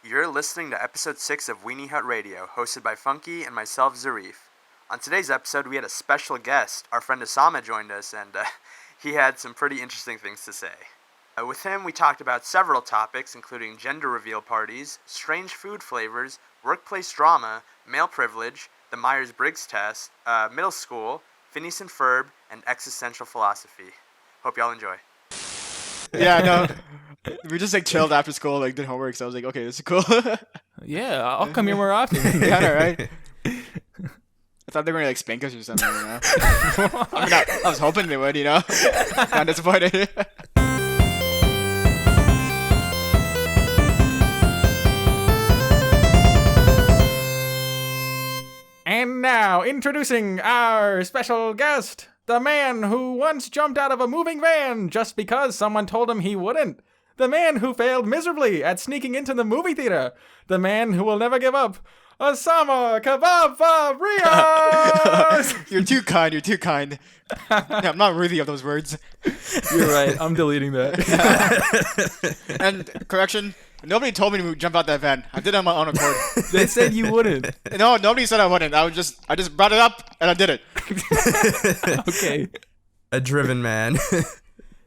You're listening to episode 6 of Weenie Hut Radio, hosted by Funky and myself, Zarif. On today's episode, we had a special guest. Our friend USAMA joined us, and he had some pretty interesting things to say. With him, we talked about several topics, including gender reveal parties, strange food flavors, workplace drama, male privilege, the Myers-Briggs test, middle school, Phineas and Ferb, and existential philosophy. Hope y'all enjoy. Yeah, no. We just like chilled after school, like did homework, so I was like, okay, this is cool. Yeah, I'll come here more often. Yeah, all right. I thought they were gonna like spank us or something, you know. I mean, I was hoping they would, you know. Kind of disappointed. And now, introducing our special guest, the man who once jumped out of a moving van just because someone told him he wouldn't. The man who failed miserably at sneaking into the movie theater. The man who will never give up. USAMA Kebab Fabrios! You're too kind. You're too kind. Yeah, I'm not worthy of those words. You're right. I'm deleting that. And correction, nobody told me to jump out that van. I did it on my own accord. They said you wouldn't. No, nobody said I wouldn't. I just brought it up and I did it. Okay. A driven man.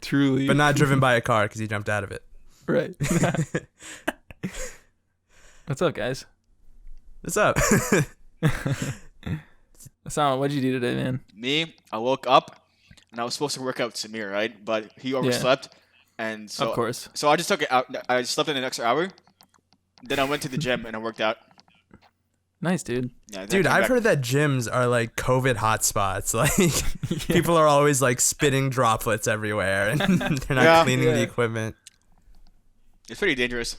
Truly. But not driven by a car because he jumped out of it. Right. What's up, guys? What's up? Sam, what'd you do today, man? Me, I woke up and I was supposed to work out with Samir, right? But he overslept. And so, of course. So I just took it out. I slept in an extra hour. Then I went to the gym and I worked out. Nice, dude. Yeah, Dude, I've heard that gyms are like COVID hotspots. Like, people are always like spitting droplets everywhere and they're not cleaning the equipment. It's pretty dangerous.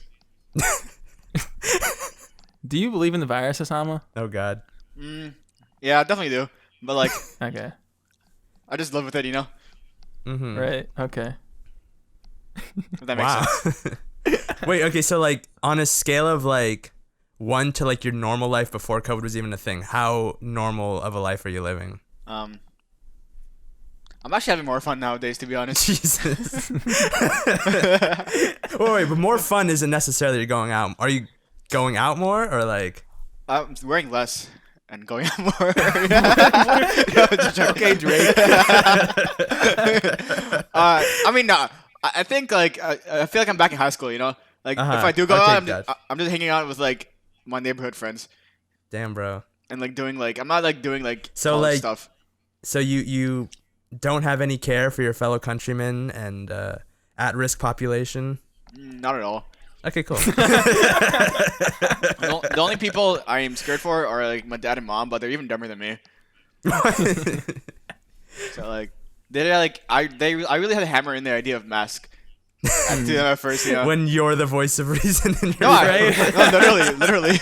Do you believe in the virus, Osama? Oh, God. Yeah, I definitely do. But like, Okay. I just live with it, you know? Mm-hmm. Right. Okay. If that makes sense. Wait, okay, so like on a scale of like 1 to like your normal life before COVID was even a thing, how normal of a life are you living? I'm actually having more fun nowadays, to be honest. Jesus. Wait, but more fun isn't necessarily you're going out. Are you going out more or like? I'm wearing less and going out more. Okay, Drake. I mean, no. I think like I feel like I'm back in high school, you know. Like if I do go out, I'm just hanging out with like my neighborhood friends. Damn, bro. And like doing like I'm not like doing like so like stuff. So you don't have any care for your fellow countrymen and at-risk population? Not at all. Okay, cool. The only people I am scared for are like my dad and mom, but they're even dumber than me. So like I really had to hammer in the idea of mask. At first, you know. When you're the voice of reason in your No, literally.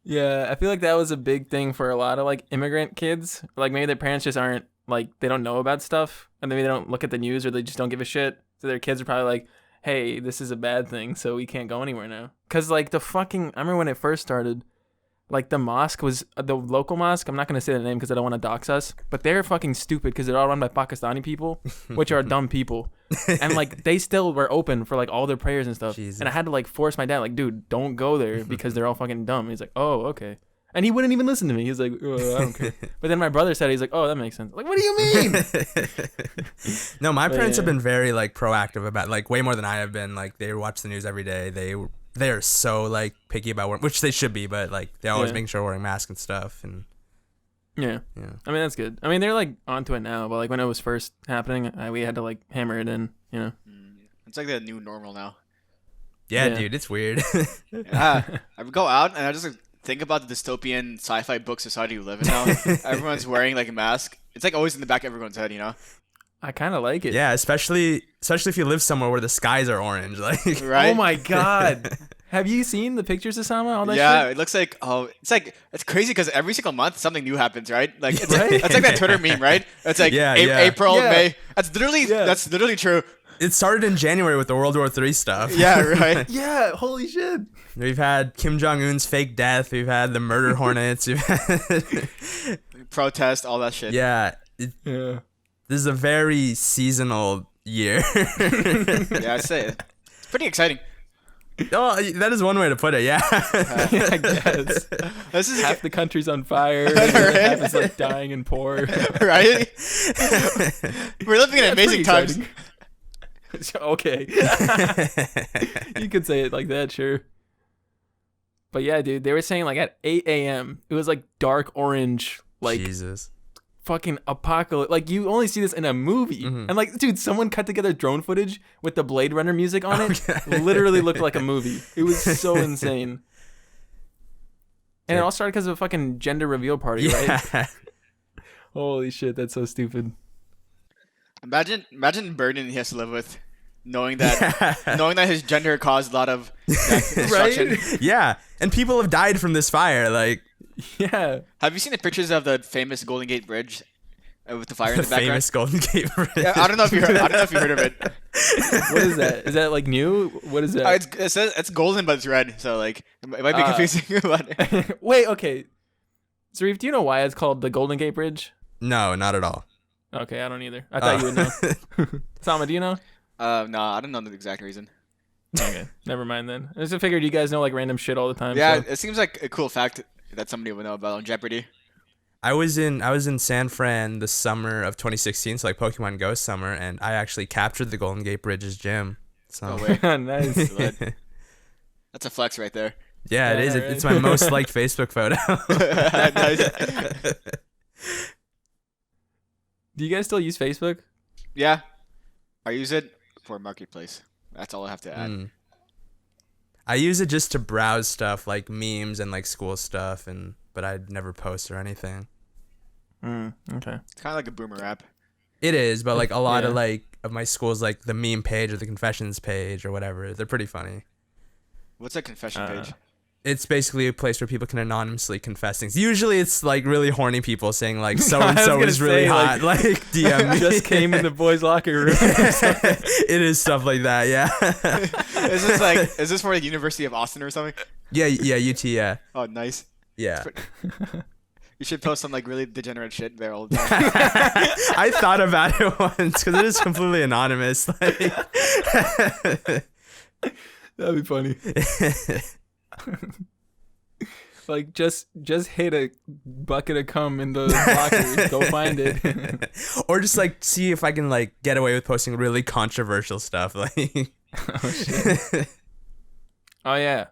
Yeah, I feel like that was a big thing for a lot of like immigrant kids. Like maybe their parents just aren't like they don't know about stuff, and maybe they don't look at the news or they just don't give a shit. So their kids are probably like, "Hey, this is a bad thing, so we can't go anywhere now." Cause like I remember when it first started, like the mosque was the local mosque. I'm not gonna say the name because I don't want to dox us, but they're fucking stupid because they're all run by Pakistani people, which are dumb people, and like they still were open for like all their prayers and stuff. Jesus. And I had to like force my dad, like, dude, don't go there because they're all fucking dumb. He's like, oh, okay. And he wouldn't even listen to me. He's like, oh, I don't care. But then my brother said, he's like, oh, that makes sense. Like, what do you mean? No, my parents have been very like proactive about like way more than I have been. Like they watch the news every day. They are so like picky about wearing, which they should be, but like they're always making sure we're wearing masks and stuff. And yeah, I mean that's good. I mean they're like onto it now, but like when it was first happening, we had to like hammer it in. You know, It's like the new normal now. yeah. Dude, it's weird. I would go out and I just like, think about the dystopian sci-fi book society we live in now. Everyone's wearing like a mask. It's like always in the back of everyone's head, you know. I kind of like it. Yeah, especially if you live somewhere where the skies are orange, like. Right? Oh my god. Have you seen the pictures of Sama? All that yeah, shit? it looks like it's crazy because every single month something new happens, right? Like it's Right? it's like that Twitter meme, right? It's like April, Yeah. May. That's literally true. It started in January with the World War III stuff. Yeah, right. Yeah, holy shit. We've had Kim Jong-un's fake death. We've had the murder hornets. We've had Protest, all that shit. Yeah. This is a very seasonal year. Yeah, I say it. It's pretty exciting. Oh, that is one way to put it. Yeah. I guess. This is Half the country's on fire. Half is like dying and poor. right. We're living in That's amazing pretty times. exciting. Okay. You could say it like that, sure. But yeah, dude, they were saying like at 8 a.m. it was like dark orange, like Jesus. fucking apocalypse. Like you only see this in a movie. Mhm. And like, dude, someone cut together drone footage with the Blade Runner music on it. Literally looked like a movie. It was so insane. And it all started because of a fucking gender reveal party, right? Holy shit, that's so stupid. Imagine the burden he has to live with, knowing that his gender caused a lot of destruction. Right? Yeah, and people have died from this fire. Like Yeah. Have you seen the pictures of the famous Golden Gate Bridge with the fire in the the background? famous Golden Gate Bridge. Yeah, I don't know if you heard. I don't know if you heard of it. What is that? Is that like new? What is that? It says it's golden, but it's red, so like it might be confusing. But Wait, okay. Zarif, do you know why it's called the Golden Gate Bridge? No, not at all. Okay, I don't either. I thought you would know. Sama, do you know? no, I don't know the exact reason. Okay, never mind then. I just figured you guys know like random shit all the time. Yeah, so. it seems like a cool fact that somebody would know about on Jeopardy. I was in San Fran the summer of 2016, so like Pokemon Go summer, and I actually captured the Golden Gate Bridge's gym. So No way. Nice. That's a flex right there. yeah, it Yeah, is. right. It's my most liked Facebook photo. Nice. Do you guys still use Facebook? Yeah, I use it for Marketplace. That's all I have to add. Mm. I use it just to browse stuff like memes and like school stuff, but I'd never post or anything. Okay. It's kind of like a boomer app. It is, but like a lot Yeah. of like of my schools, like the meme page or the confessions page or whatever, they're pretty funny. What's a confession page? It's basically a place where people can anonymously confess things. Usually it's like really horny people saying like so I and was so gonna is really say, hot, like DM me. Just came in the boys' locker room. It is stuff like that, yeah. Is this for the University of Austin or something? yeah, UT, yeah. Oh, nice. Yeah. You should post some like really degenerate shit there all the time. I thought about it once because it is completely anonymous. Like, That'd be funny. Like just hit a bucket of cum in the locker. Go find it. or just like see if I can like get away with posting really controversial stuff. Like, Oh shit. Oh yeah.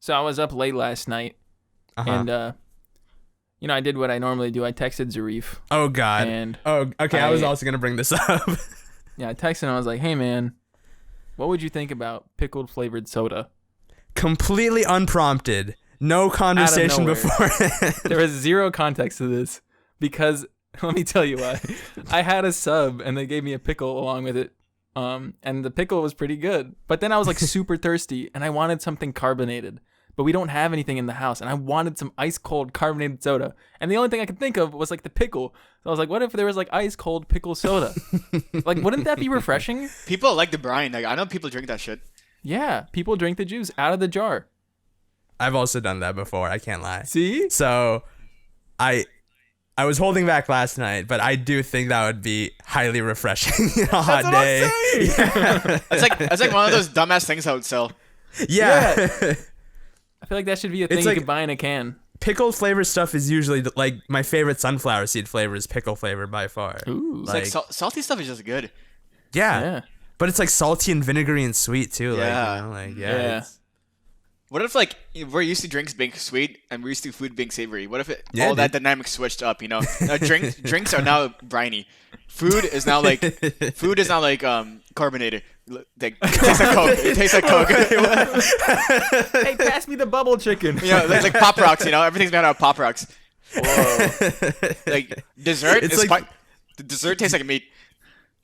So I was up late last night, and I did what I normally do. I texted Zarif. Oh God. And oh, okay. I was I- also gonna bring this up. yeah, I texted him. I was like, "Hey man, what would you think about pickled flavored soda?" Completely unprompted. No conversation nowhere. before. There was zero context to this because let me tell you why. I had a sub and they gave me a pickle along with it. And the pickle was pretty good. But then I was like super thirsty and I wanted something carbonated. But we don't have anything in the house and I wanted some ice cold carbonated soda. And the only thing I could think of was like the pickle. So I was like, what if there was like ice cold pickle soda? Like, wouldn't that be refreshing? People like the brine. Like I know people drink that shit. Yeah, people drink the juice out of the jar. I've also done that before. I can't lie. See? So, I was holding back last night, but I do think that would be highly refreshing on a hot what I'm day. saying. It's like one of those dumbass things I would sell. Yeah. I feel like that should be a thing It's you like- could buy in a can. Pickle flavor stuff is usually like my favorite sunflower seed flavor is pickle flavor by far. Ooh. It's like salty stuff is just good. Yeah. Yeah. But it's like salty and vinegary and sweet too. Yeah. Like, Yeah. it's- What if like we're used to drinks being sweet and we're used to food being savory? What if Yeah, all that dude. dynamic switched up? You know, now drinks are now briny. Food is now like carbonated. Like, it tastes like Coke. It tastes like Coke. Hey, pass me the bubble chicken. You know, like Pop Rocks. You know, everything's made out of Pop Rocks. Like dessert It's is like- the dessert tastes like meat.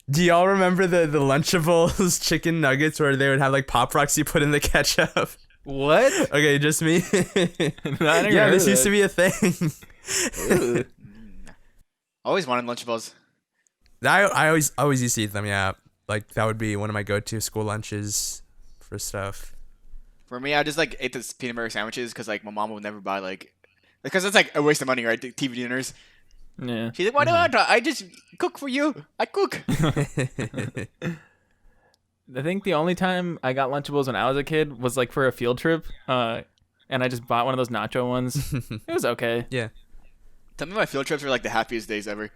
Do y'all remember the Lunchables chicken nuggets where they would have like Pop Rocks you put in the ketchup? What? Okay, just me. Yeah, this used to be a thing. Always wanted Lunchables. I always used to eat them. Yeah, like that would be one of my go-to school lunches for stuff. For me, I just like ate the peanut butter sandwiches because like my mom would never buy because it's like a waste of money, right? The TV dinners. Yeah. She's like, why don't I just cook for you? I cook. I think the only time I got Lunchables when I was a kid was like for a field trip. And I just bought one of those nacho ones. It was okay. Yeah. Tell me my field trips were like the happiest days ever.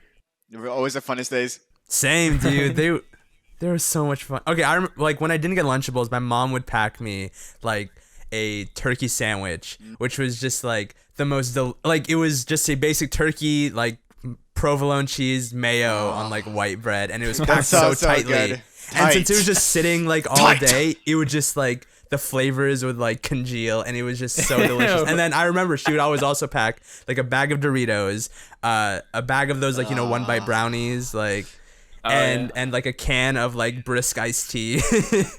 They were always the funnest days. Same, dude. They were so much fun. Okay, I remember, like when I didn't get Lunchables, my mom would pack me like a turkey sandwich, which was just like the most like it was just a basic turkey like provolone cheese mayo on like white bread, and it was packed so tightly. Good. And since it was just sitting like all day, it would just like the flavors would like congeal, and it was just so delicious. And then I remember she would always also pack like a bag of Doritos, a bag of those like one bite brownies, like. And like a can of like brisk iced tea. It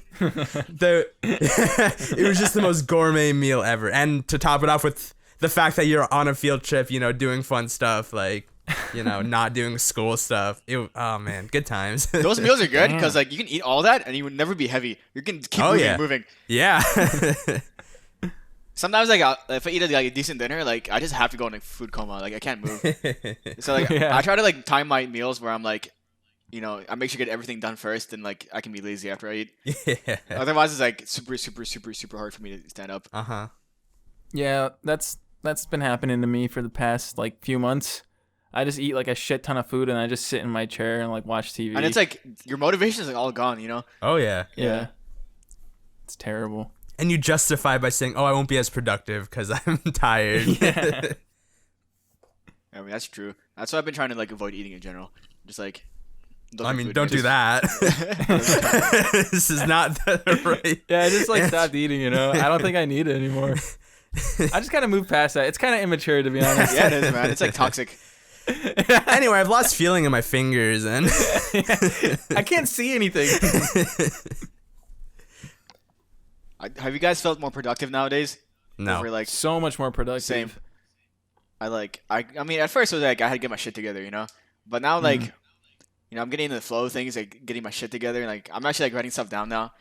was just the most gourmet meal ever. And to top it off with the fact that you're on a field trip, doing fun stuff, like, not doing school stuff. Oh man, good times. Those meals are good because like you can eat all that and you would never be heavy. You can keep moving. Yeah. Sometimes like if I eat like a decent dinner, like I just have to go in a food coma. Like I can't move. So like I try to like time my meals where I'm like, I make sure to get everything done first, and like I can be lazy after I eat. Yeah. Otherwise, it's like super hard for me to stand up. Yeah, that's been happening to me for the past like few months. I just eat like a shit ton of food, and I just sit in my chair and like watch TV. And it's like your motivation is like all gone, Oh yeah. Yeah. It's terrible. And you justify by saying, "Oh, I won't be as productive because I'm tired." Yeah. I mean that's true. That's why I've been trying to like avoid eating in general. Just like. Don't do that. This is not the right. Yeah, I just like stopped eating, I don't think I need it anymore. I just kind of moved past that. It's kind of immature, to be honest. Yeah, it is, man. It's like toxic. Anyway, I've lost feeling in my fingers and I can't see anything. Have you guys felt more productive nowadays? No. Over, like, so much more productive. Same. I mean, at first it was like I had to get my shit together, but now like. I'm getting into the flow of things, like getting my shit together, and like I'm actually like writing stuff down now.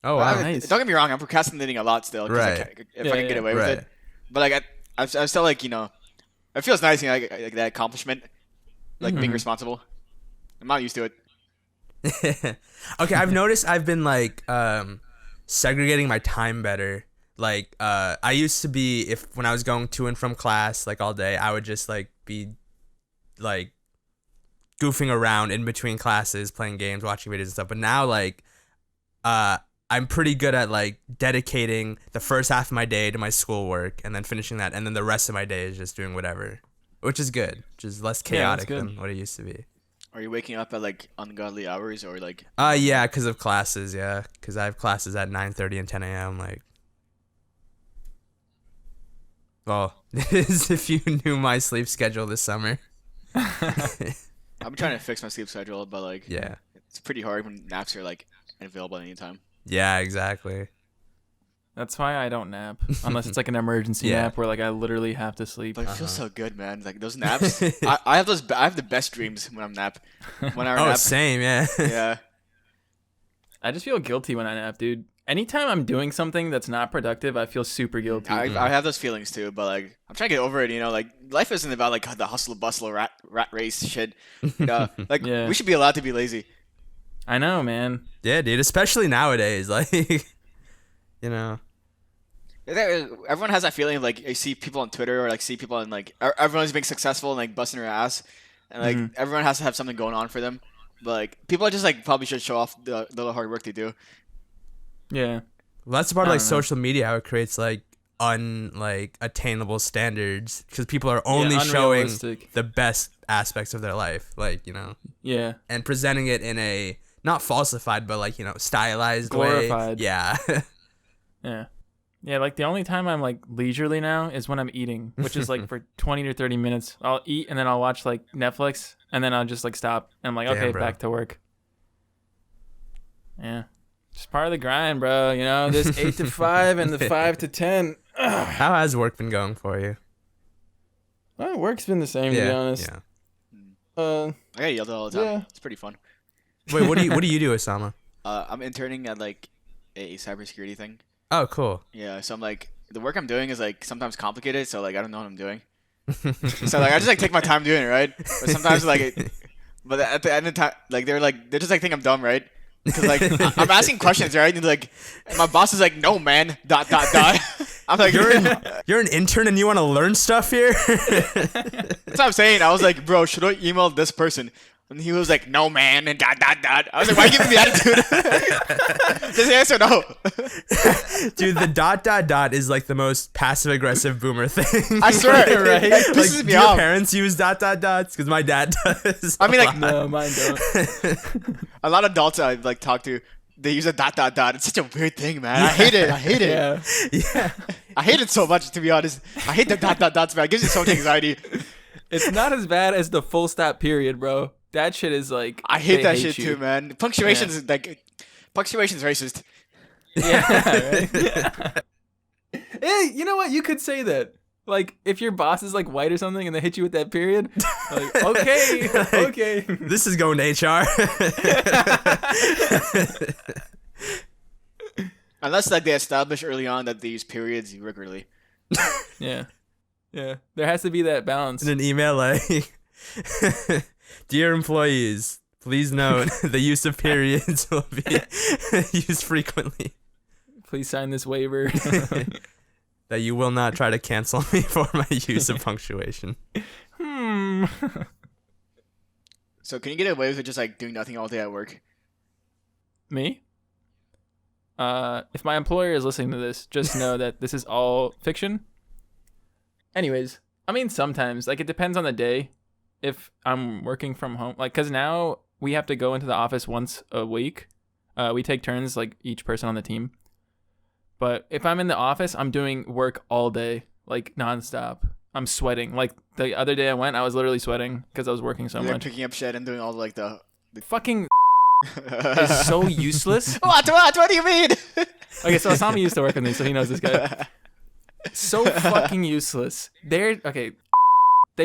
Oh wow! Nice. Don't get me wrong, I'm procrastinating a lot still. Right. If I can get away with it, but like I'm still like it feels nice, like that accomplishment, like being responsible. I'm not used to it. Okay, I've noticed I've been like segregating my time better. Like I used to be when I was going to and from class like all day, I would just like be like goofing around in between classes, playing games, watching videos and stuff. But now like I'm pretty good at like dedicating the first half of my day to my schoolwork and then finishing that, and then the rest of my day is just doing whatever, which is good, which is less chaotic than what it used to be. Are you waking up at like ungodly hours or like? Yeah, because of classes. Yeah, because I have classes at 9:30 and 10 a.m. Like, well, if you knew my sleep schedule this summer. I'm trying to fix my sleep schedule, but like, yeah, it's pretty hard when naps are like available at any time. Yeah, exactly. That's why I don't nap unless it's like an emergency nap where like I literally have to sleep. But it feels so good, man. Like those naps, I have those. I have the best dreams when I'm nap. 1 hour nap. Same, yeah. Yeah. I just feel guilty when I nap, dude. Anytime I'm doing something that's not productive, I feel super guilty. I have those feelings too, but like I'm trying to get over it. Like life isn't about like the hustle bustle rat race shit. Like we should be allowed to be lazy. I know, man. Yeah, dude. Especially nowadays, like Everyone has that feeling of like you see people on Twitter or like see people in like everyone's being successful and like busting their ass, and like everyone has to have something going on for them. But like people are just like probably should show off the hard work they do. Yeah. Well, that's the part of like social media, how it creates like attainable standards because people are only showing the best aspects of their life, like Yeah. And presenting it in a not falsified but like stylized glorified way. Yeah. Yeah. Yeah, like the only time I'm like leisurely now is when I'm eating, which is like for 20 to 30 minutes. I'll eat and then I'll watch like Netflix and then I'll just like stop and I'm like, okay, back to work. Yeah. Just part of the grind, bro. This 8 to 5 and the 5 to 10. Ugh. How has work been going for you? Well, work's been the same, to be honest. Yeah. I get yelled at all the time. Yeah. It's pretty fun. Wait, what do you do, Osama? I'm interning at like a cybersecurity thing. Oh, cool. Yeah, so I'm like, the work I'm doing is like sometimes complicated, so like I don't know what I'm doing. So like I just like take my time doing it, right? But sometimes like, but at the end of the time, like they're just like think I'm dumb, right? Because like I'm asking questions, right? And like my boss is like, "No, man." ... I'm like, You're an intern and you want to learn stuff here? That's what I'm saying. I was like, "Bro, should I email this person?" And he was like, "No, man." And ... I was like, "Why give me the attitude?" Just answer no. Dude, the ... is like the most passive aggressive boomer thing. I swear, right? It Like, pisses do me your off. parents use ... Because my dad does. I mean, like, No, mine don't. a lot of adults I like talk to, they use a ... It's such a weird thing, man. I hate it. Yeah. Yeah. I hate it so much, to be honest. I hate the ... man. It gives you so much anxiety. It's not as bad as the full stop period, bro. That shit is like. I hate they that shit you. too, man. Punctuation's punctuation's racist. Yeah. Right? Hey, you know what? You could say that. Like, if your boss is like white or something and they hit you with that period, like, okay, okay. This is going to HR. Unless like they establish early on that they use periods regularly. Yeah. Yeah. There has to be that balance. In an email, like, dear employees, please note the use of periods will be used frequently. Please sign this waiver. That you will not try to cancel me for my use of punctuation. So can you get away with just like doing nothing all day at work? Me? If my employer is listening to this, just know that this is all fiction. Anyways, I mean, sometimes, like, it depends on the day. If I'm working from home, like, because now we have to go into the office once a week. We take turns, like, each person on the team. But if I'm in the office, I'm doing work all day, like, nonstop. I'm sweating. Like, the other day I went, I was literally sweating because I was working so You're much. picking up shit and doing all like the Fucking is so useless. What do you mean? Okay, so Osama used to work with me, so he knows this guy. So fucking useless. They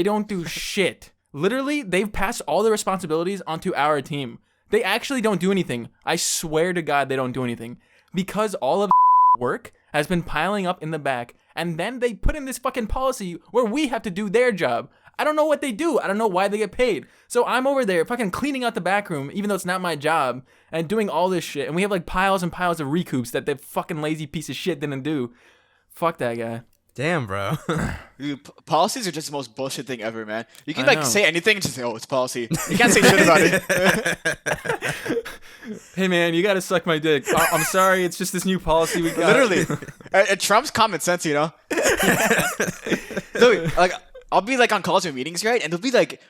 don't do shit. Literally, they've passed all the responsibilities onto our team. They actually don't do anything. I swear to God, they don't do anything. Because all of work has been piling up in the back, and then they put in this fucking policy where we have to do their job. I don't know what they do. I don't know why they get paid. So I'm over there fucking cleaning out the back room, even though it's not my job, and doing all this shit. And we have like piles and piles of recoups that the fucking lazy piece of shit didn't do. Fuck that guy. Damn, bro. Dude, policies are just the most bullshit thing ever, man. You can I like know. say anything and just say, "Oh, it's policy." You can't say shit about it. Hey man, you gotta suck my dick. I'm sorry, it's just this new policy we got. Literally, it trumps common sense, you know. So, like, I'll be like on calls or meetings, right? And they'll be like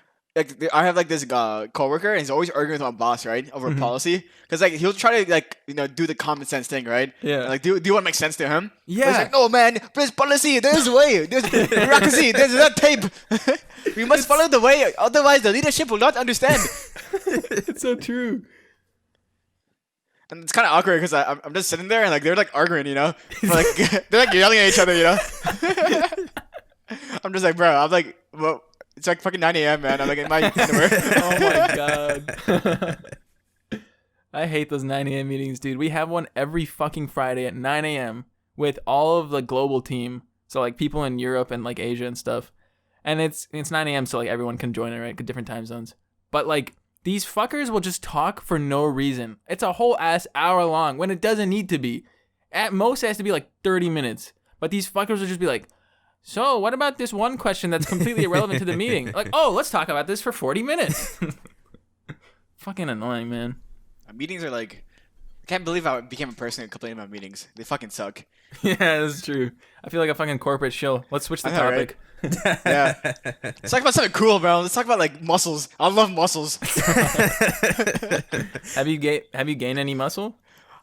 I have like this coworker, and he's always arguing with my boss, right, over policy, because like he'll try to like do the common sense thing, right? Yeah. And, like do what makes sense to him. Yeah. But he's like, no man, there's policy, there's a way, there's bureaucracy, there's that tape. We must follow the way, otherwise the leadership will not understand. It's so true. And it's kind of awkward because I'm just sitting there and like they're like arguing, you know, like they're like yelling at each other, you know. I'm just like, bro, I'm like, well, it's like fucking 9 a.m., man. I'm like in my underwear. Oh my god. I hate those 9 a.m. meetings, dude. We have one every fucking Friday at 9 a.m. with all of the global team. So like people in Europe and like Asia and stuff. And it's 9 a.m. so like everyone can join it, right? Different time zones. But like these fuckers will just talk for no reason. It's a whole ass hour long when it doesn't need to be. At most it has to be like 30 minutes. But these fuckers will just be like, so what about this one question that's completely irrelevant to the meeting? Like, oh, let's talk about this for 40 minutes. Fucking annoying, man. Meetings are like, I can't believe I became a person who complained about meetings. They fucking suck. Yeah, that's true. I feel like a fucking corporate shill. Let's switch the I know, topic. Yeah. Let's talk about something cool, bro. Let's talk about like muscles. I love muscles. Have you gained any muscle?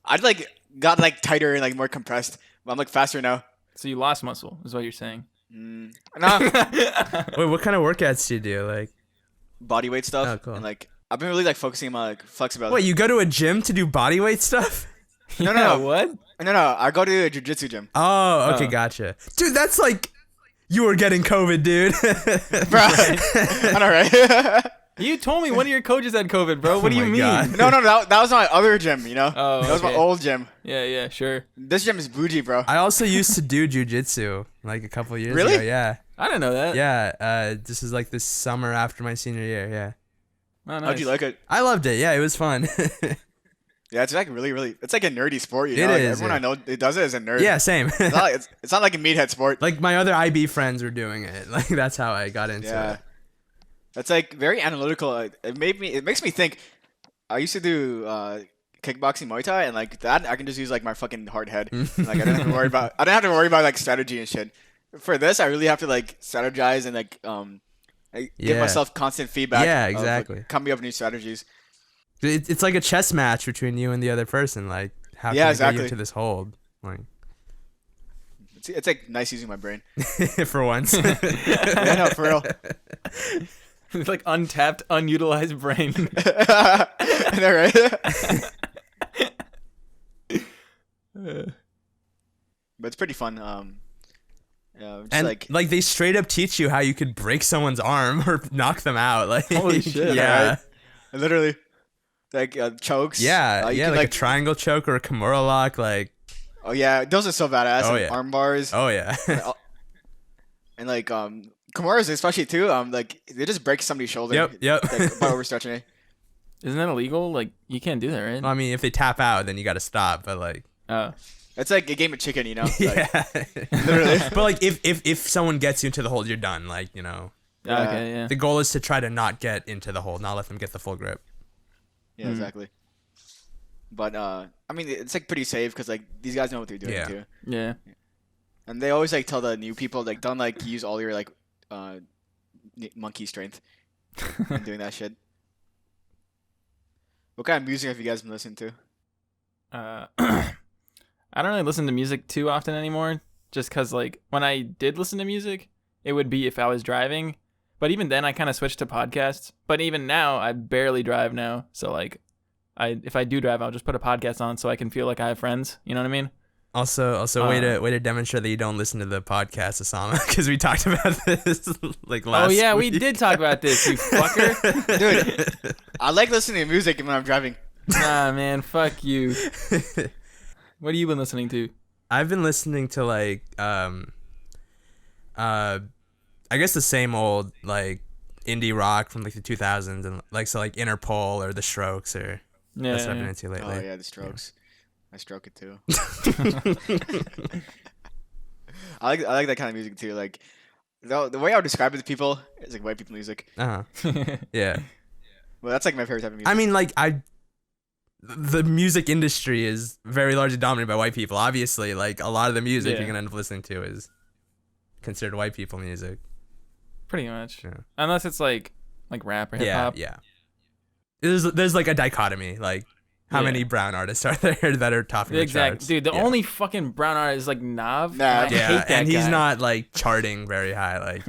I'd like got like tighter and like more compressed. But I'm like faster now. So you lost muscle, is what you're saying. Nah. Wait, what kind of workouts do you do? Like, Body weight stuff. Oh, cool. And like I've been really like focusing on my like flexibility. wait, you go to a gym to do body weight stuff? No. What? No. I go to a jiu-jitsu gym. Oh, okay, Oh. gotcha. Dude, that's like you were getting COVID, dude. Bro. I know, right? You told me one of your coaches had COVID, bro. What do you my mean? God. No, that was my other gym, you know? Oh, That was my okay. old gym. Yeah, sure. This gym is bougie, bro. I also used to do jujitsu like a couple years Really? ago. Yeah. I didn't know that. Yeah. This is like this summer after my senior year. Yeah. Oh, nice. How'd you like it? I loved it. Yeah, it was fun. Yeah, it's like really. It's like a nerdy sport. You It know? Like, is, everyone I know it does it as a nerd. Yeah, same. It's not like a meathead sport. Like my other IB friends were doing it. Like that's how I got into Yeah. it. It's like very analytical. It makes me think. I used to do kickboxing, Muay Thai, and like that, I can just use like my fucking hard head. Like I don't have to worry about like strategy and shit. For this, I really have to like strategize and like give myself constant feedback. Yeah, of, exactly. like, coming up with new strategies. It's like a chess match between you and the other person. Like how can I get you into this hold? Like it's like nice using my brain. for once. Yeah, no, for real. It's like untapped, unutilized brain. I know, right? But it's pretty fun. Just And like they straight up teach you how you could break someone's arm or knock them out. Like Holy shit. Yeah. Right? Literally. Like chokes. Yeah, you yeah, can, like a triangle choke or a Kimura lock, like. Oh yeah, those are so badass. Oh, Like, yeah. arm bars. Oh yeah. And like Kimuras especially too. Like they just break somebody's shoulder. Yep. Like, by overstretching it. Isn't that illegal? Like, you can't do that, right? I mean, if they tap out, then you got to stop. But like. Oh. It's like a game of chicken, you know. Like, Yeah. Literally. But like, if someone gets you into the hold, you're done. Like Yeah. Okay, yeah. the goal is to try to not get into the hold, not let them get the full grip. Yeah, exactly. But I mean, it's like pretty safe because like these guys know what they're doing Yeah. too. Yeah. And they always like tell the new people like don't like use all your like monkey strength in doing that shit. What kind of music have you guys been listening to? I don't really listen to music too often anymore, just because, like, when I did listen to music, it would be if I was driving. But even then, I kind of switched to podcasts. But even now, I barely drive now. So, like, if I do drive, I'll just put a podcast on so I can feel like I have friends. You know what I mean? Also, way to demonstrate that you don't listen to the podcast, Osama, because we talked about this like last. Oh, yeah, week. we did talk about this, you fucker. Dude, I like listening to music when I'm driving. Nah, man, fuck you. What have you been listening to? I've been listening to like I guess the same old like indie rock from like the 2000s and like like Interpol or The Strokes or that's what I've been into lately. Oh yeah, the Strokes. I stroke it too. I like that kind of music too. Like the way I would describe it to people is like white people music. Yeah. Well, that's like my favorite type of music. I mean, like the music industry is very largely dominated by white people. Obviously, like a lot of the music you're gonna end up listening to is considered white people music. Pretty much. Yeah. Unless it's like rap or hip hop. Yeah. There's like a dichotomy. Like how many brown artists are there that are topping the charts? Dude, the only fucking brown artist is like Nav. Nah. I hate that and he's guy. not like charting very high. Like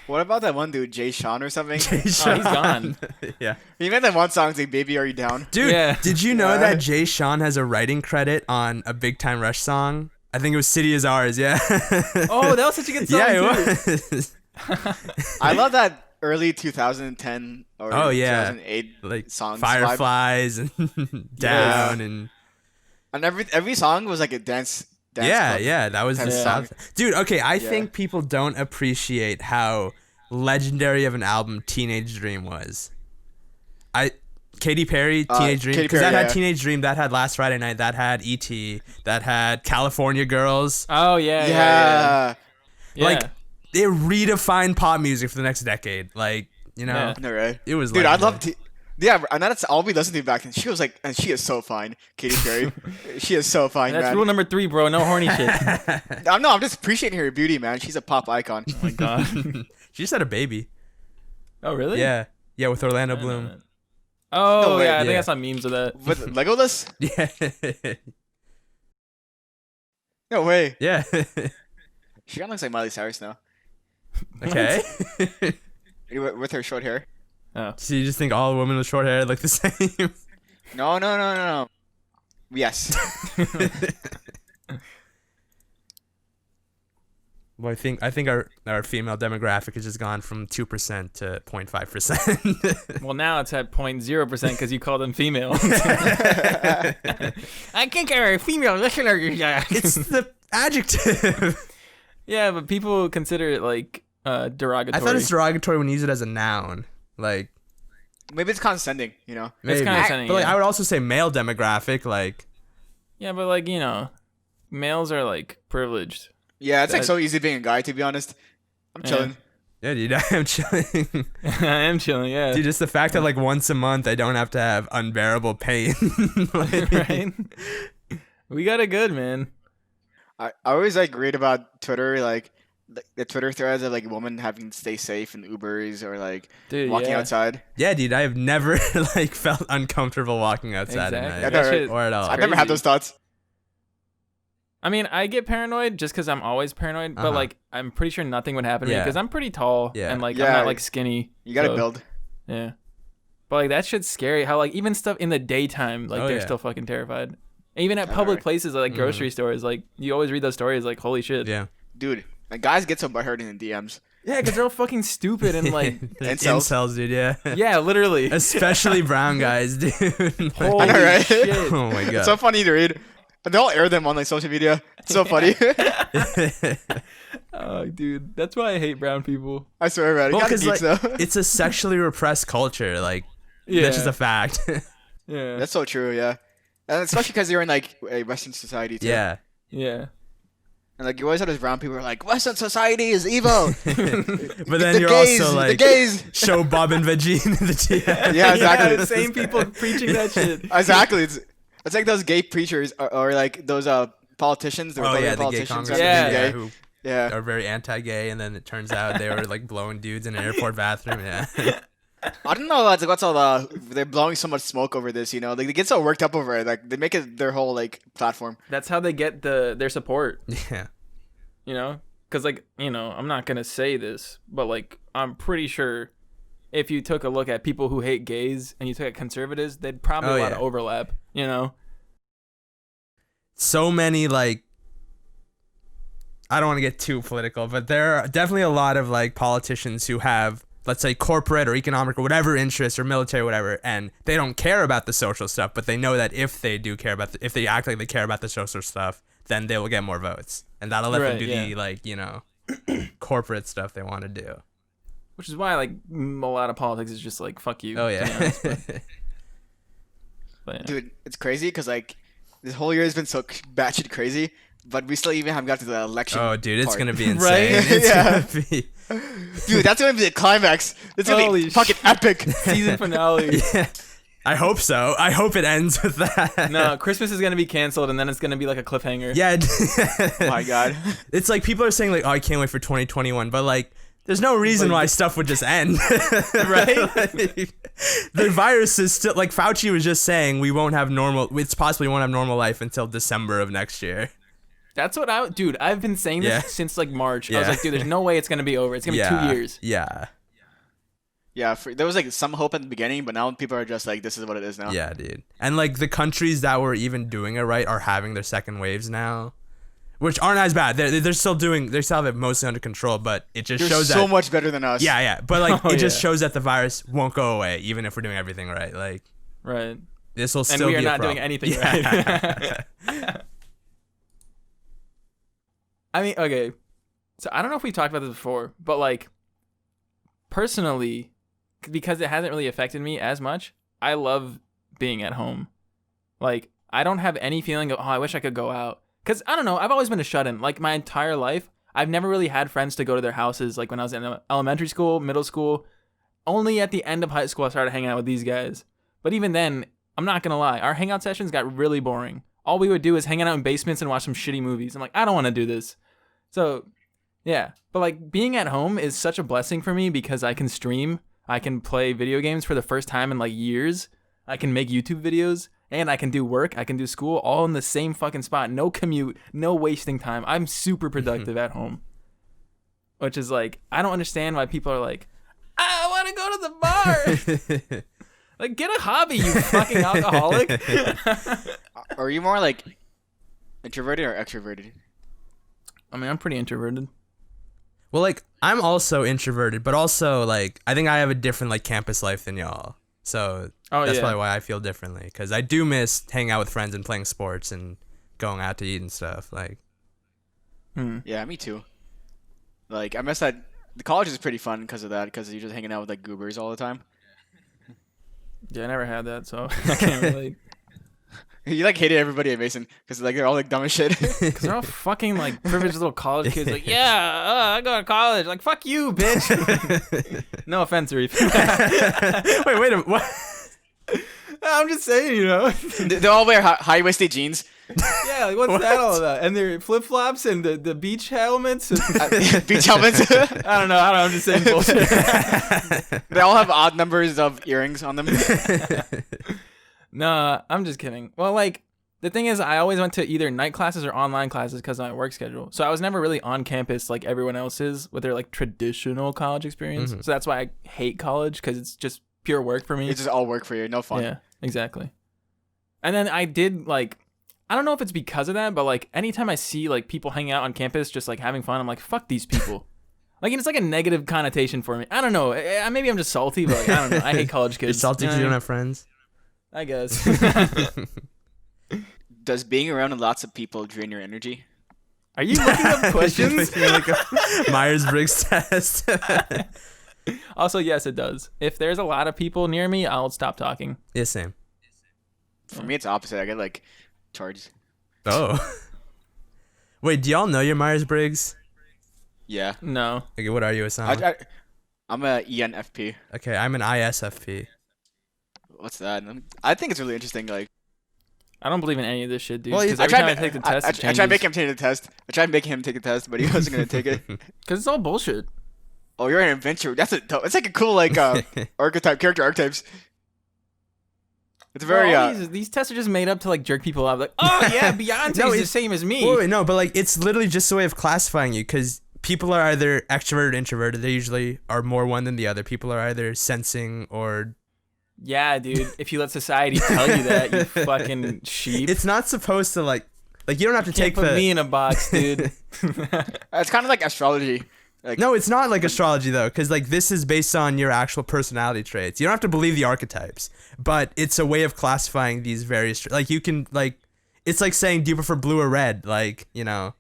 what about that one dude, Jay Sean or something? He's gone. Yeah. He made that one song, it's like "Baby, Are You Down?" Dude, Yeah. did you know that Jay Sean has a writing credit on a Big Time Rush song? I think it was "City Is Ours." Yeah. Oh, that was such a good song. Yeah, too. it was. I love that early 2010 or 2008 like songs. Fireflies and Down and every song was like a dance yeah, club that was type the of song. song. Dude, okay, I think people don't appreciate how legendary of an album Teenage Dream was. Katy Perry, Teenage Dream, Katy because Perry, that had yeah. Teenage Dream, that had Last Friday Night, that had E.T., that had California Girls. Oh yeah. Like, it redefined pop music for the next decade. Like, you know, Yeah. No, right? it was Dude, I legendary. love yeah, and that's all we listened to back then. She was like, and she is so fine, Katy Perry. She is so fine, That's man. rule number 3, bro. No horny shit. I'm just appreciating her beauty, man. She's a pop icon. Oh my god. She just had a baby. Oh really? Yeah, with Orlando Bloom. Oh No way. yeah, I think Yeah. I saw memes of that. With Legolas? Yeah, No way. yeah. She kind of looks like Miley Cyrus now. Okay. With her short hair. Oh. So you just think all women with short hair look the same? No. Yes. Well, I think our female demographic has just gone from 2% to 0.5%. Well, now it's at 0.0% because you called them female. I think our female listener. It's the adjective. Yeah, but people consider it like derogatory. I thought it's derogatory when you use it as a noun. Like, Maybe it's condescending, you know. Maybe. It's condescending. But like, yeah. I would also say male demographic, like. Yeah, but like, you know, males are like privileged. Yeah, it's like so easy being a guy, to be honest. I'm chilling. Yeah, dude, I am chilling. I am chilling, yeah. Dude, just the fact that like once a month I don't have to have unbearable pain. Like, Right? We got it good, man. I always like read about Twitter, like the Twitter threads of like women having to stay safe in Ubers or like Dude, walking yeah. outside. Yeah, dude, I have never like felt uncomfortable walking outside Exactly. at Yeah, night. that shit- Or at all. I've never had crazy. those thoughts. I mean, I get paranoid just because I'm always paranoid, but Uh-huh. like, I'm pretty sure nothing would happen to me Yeah. because I'm pretty tall Yeah. and like, Yeah. I'm not like skinny. You gotta so, build. Yeah. But like, that shit's scary how like, even stuff in the daytime, like, Oh, they're yeah. still fucking terrified. Even at Yeah, public right. places like grocery stores, like, you always read those stories, like, holy shit. Yeah. Dude, like, guys get so butthurt in the DMs. Yeah, because they're all fucking stupid and like, Incels. Incels, dude, yeah. yeah, literally. Especially brown guys, dude. Holy I know, right? shit. Oh my god. It's so funny to read. And they all air them on like social media. It's so funny. Oh, dude, that's why I hate brown people. I swear, man. You Well, got the 'cause, geeks, like, though. it's a sexually repressed culture. Like, Yeah. that's just a fact. Yeah. That's so true, yeah. And especially because you're in like a Western society too. Yeah. Yeah. And like you always have those brown people who are like, Western society is evil. But The then you're gays, also the like, gays. show Bob and Vagine in the DM. Yeah, exactly. Yeah, the same people preaching that shit. Exactly. It's like those gay preachers or like those politicians. The Oh Republican yeah, the gay politicians. congressmen who are Yeah. gay. who Yeah. are very anti-gay, and then it turns out they were like blowing dudes in an airport bathroom. Yeah. I don't know. Like, what's all the? They're blowing so much smoke over this. You know, like they get so worked up over it. Like they make it their whole like platform. That's how they get their support, Yeah. you know? Because, like, you know, I'm not going to say this, but, like, I'm pretty sure if you took a look at people who hate gays and you took at conservatives, they'd probably Oh, a lot yeah. of overlap, you know? So many like. I don't want to get too political, but there are definitely a lot of like politicians who have, let's say, corporate or economic or whatever interests or military or whatever, and they don't care about the social stuff, but they know that if they do care about if they act like they care about the social stuff, then they will get more votes, and that'll let them Right, do the yeah. like, you know, corporate stuff they want to do. Which is why, like, a lot of politics is just, like, fuck you. Oh to be yeah. honest, but yeah. Dude, it's crazy because like this whole year has been so batshit crazy, but we still even haven't got to the election. Oh, dude, it's part. gonna be insane. Right? It's Yeah. gonna be. Dude, that's gonna be the climax. It's gonna Holy be fucking epic. Season finale. Yeah. I hope so. I hope it ends with that. No, Christmas is going to be canceled, and then it's going to be, like, a cliffhanger. Yeah. Oh my god. It's like people are saying like, oh, I can't wait for 2021, but like, there's no reason why stuff would just end, Right? Like, the virus is still like Fauci was just saying we won't have normal. It's possible we won't have normal life until December of next year. That's what dude, I've been saying this Yeah. since, like, March. I was Yeah. like, dude, there's no way it's going to be over. It's going to be 2 years. Yeah. Yeah, there was like some hope at the beginning, but now people are just like, this is what it is now. Yeah, dude. And like the countries that were even doing it right are having their second waves now, which aren't as bad. They're still doing. They still have it mostly under control, but it just They're shows so that. much better than us. Yeah, yeah. But like Oh, it just yeah. shows that the virus won't go away even if we're doing everything right. Like Right. this will And still we are be a not doing problem. anything Yeah. right. I mean, okay. So I don't know if we talked about this before, but like personally, because it hasn't really affected me as much, I love being at home. Like, I don't have any feeling of, oh, I wish I could go out. Because, I don't know, I've always been a shut-in. Like, my entire life, I've never really had friends to go to their houses. Like, when I was in elementary school, middle school, only at the end of high school I started hanging out with these guys. But even then, I'm not going to lie, our hangout sessions got really boring. All we would do is hang out in basements and watch some shitty movies. I'm like, I don't want to do this. So, yeah. But, like, being at home is such a blessing for me because I can stream. I can play video games for the first time in, like, years. I can make YouTube videos. And I can do work. I can do school all in the same fucking spot. No commute. No wasting time. I'm super productive at home. Which is, like, I don't understand why people are like, I want to go to the bar. Like, get a hobby, you fucking alcoholic. Are you more like introverted or extroverted? I mean, I'm pretty introverted. Well, like I'm also introverted, but also like I think I have a different like campus life than y'all. So that's probably why I feel differently, because I do miss hanging out with friends and playing sports and going out to eat and stuff. Like, Yeah, me too. Like, I miss that. The college is pretty fun because of that, because you're just hanging out with like goobers all the time. Yeah, I never had that, so I can't relate. You like hated everybody at Mason because like they're all like dumb as shit. Because they're all fucking like privileged little college kids. Like, yeah, I go to college. Like, fuck you, bitch. No offense, Reef. Wait a minute. What? I'm just saying, you know. They all wear high-waisted jeans. Yeah, like what's that all about? And their flip flops and the beach helmets. Beach helmets. I don't know. I'm just saying bullshit. They all have odd numbers of earrings on them. Nah, I'm just kidding. Well, like the thing is, I always went to either night classes or online classes because of my work schedule. So I was never really on campus like everyone else is with their like traditional college experience. So that's why I hate college, because it's just pure work for me. It's just all work for you, no fun. Yeah, exactly. And then I did like, I don't know if it's because of that, but like anytime I see like people hanging out on campus just like having fun, I'm like, fuck these people. Like, it's like a negative connotation for me. I don't know. Maybe I'm just salty, but like, I don't know. I hate college kids. You're salty because you don't have friends? I guess. Does being around lots of people drain your energy? Are you looking up questions? Like a Myers-Briggs test. Also, yes, it does. If there's a lot of people near me, I'll stop talking. Yeah, same. For me, it's opposite. I get like charged. Oh. Wait, do y'all know your Myers-Briggs? Yeah. No. Okay, what are you, Osama? I'm a ENFP. Okay, I'm an ISFP. What's that? I think it's really interesting. Like, I don't believe in any of this shit, dude. Well, Because I every tried time I take the test, I it changes. tried to make him take the test. I tried making him take the test, but he wasn't gonna take it. Because it's all bullshit. Oh, you're an adventurer. That's it's like a cool like character archetypes. It's very Bro, these tests are just made up to like jerk people out. Like, oh yeah, Beyonce's No, the same as me. Wait, no, but like it's literally just a way of classifying you, because people are either extroverted or introverted. They usually are more one than the other. People are either sensing or... Yeah, dude. If you let society tell you that, you fucking sheep. It's not supposed to like you don't have to Can't take put me in a box, dude. It's kind of like astrology. Like, No, it's not like astrology though, because like this is based on your actual personality traits. You don't have to believe the archetypes, but it's a way of classifying these various like you can like it's like saying, do you prefer blue or red? Like, you know.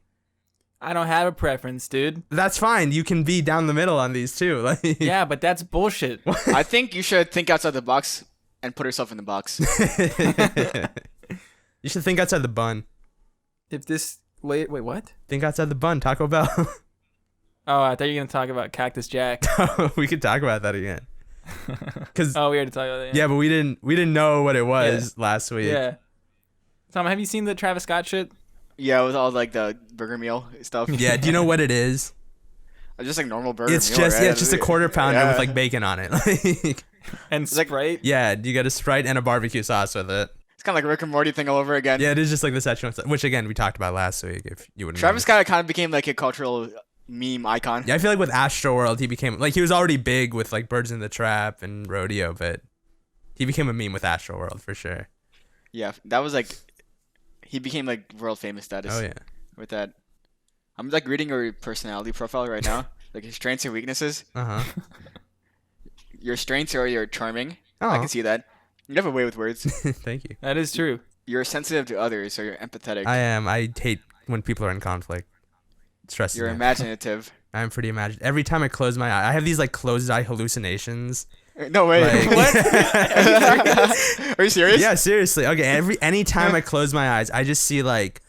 I don't have a preference, dude. That's fine. You can be down the middle on these too. Like Yeah, but that's bullshit. I think you should think outside the box and put yourself in the box. You should think outside the bun. If this wait, what? Think outside the bun, Taco Bell. Oh, I thought you were gonna talk about Cactus Jack. We could talk about that again. Cause Oh, we already talked about that. yeah, but we didn't know what it was last week. Yeah. Tom, have you seen the Travis Scott shit? Yeah, with all like the burger meal stuff. Yeah, do you know what it is? Just like normal burger It's meal, just right? it's just a quarter pounder with like bacon on it. Like, And like- Sprite? yeah, you got a Sprite and a barbecue sauce with it. It's kind of like a Rick and Morty thing all over again. Yeah, it is just like the Szechuan stuff, which again we talked about last week. If you wouldn't. Travis Scott kind of became like a cultural meme icon. Yeah, I feel like with Astroworld he became like he was already big with like Birds in the Trap and Rodeo, but he became a meme with Astroworld for sure. Yeah, that was like he became like world famous status. Oh yeah. With that, I'm like reading your personality profile right now, like your strengths and weaknesses. Your strengths are you're charming. I Oh. can see that. You have a way with words. Thank you. That is true. You're sensitive to others, so you're empathetic. I am. I hate when people are in conflict. It stresses You're me. imaginative. I'm pretty imaginative. Every time I close my eye, I have these like closed eye hallucinations. No way. Like- What? Are you serious? Yeah, seriously. Okay, anytime I close my eyes, I just see like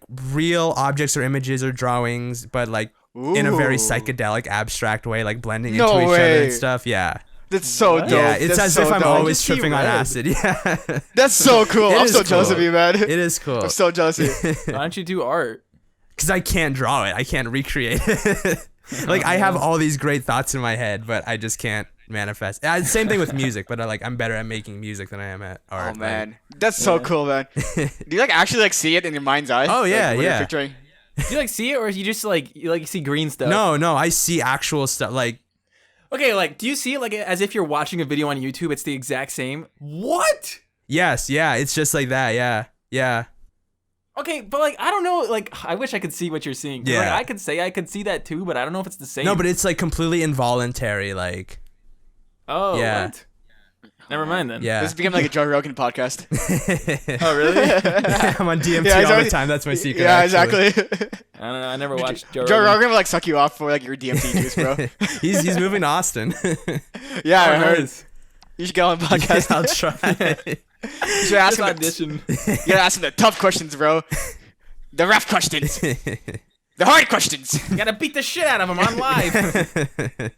real objects or images or drawings, but like in a very Ooh. psychedelic, abstract way, like blending No into each other way. and stuff. Yeah. That's so dope. Yeah, it's That's as if so I'm dope. always Just see tripping on red. acid. Yeah. That's so cool. It I'm is so jealous cool. of you, man. It is cool. I'm so jealous of you. Why don't you do art? Because I can't draw it. I can't recreate it. Like, I have all these great thoughts in my head, but I just can't manifest. Same thing with music, but I'm better at making music than I am at art. Oh man, that's so cool, man. Do you like actually like see it in your mind's eye? Oh, yeah, like, what you're yeah. picturing? Do you like see it, or you just like you see green stuff? No, I see actual stuff. Like, Okay, like do you see it like as if you're watching a video on YouTube? It's the exact same. What? yes, yeah, it's just like that. Yeah. Okay, but like I don't know. Like I wish I could see what you're seeing. 'Cause, Yeah. like, I could say I could see that too, but I don't know if it's the same. No, but it's like completely involuntary. Like, oh, Yeah. what? Never mind then. yeah. This became like a Joe Rogan podcast. Oh really? I'm on DMT Yeah, all exactly. the time. That's my secret. Yeah, actually. exactly. I don't know. I never watched Joe Joe Rogan. Rogan will like suck you off for like your DMT juice, bro. he's moving to Austin. Yeah, I Oh, heard. nice. You should get on the podcast. I'll try. You should ask him audition. You gotta ask him the tough questions, bro. The rough questions. The hard questions. You gotta beat the shit out of him on live.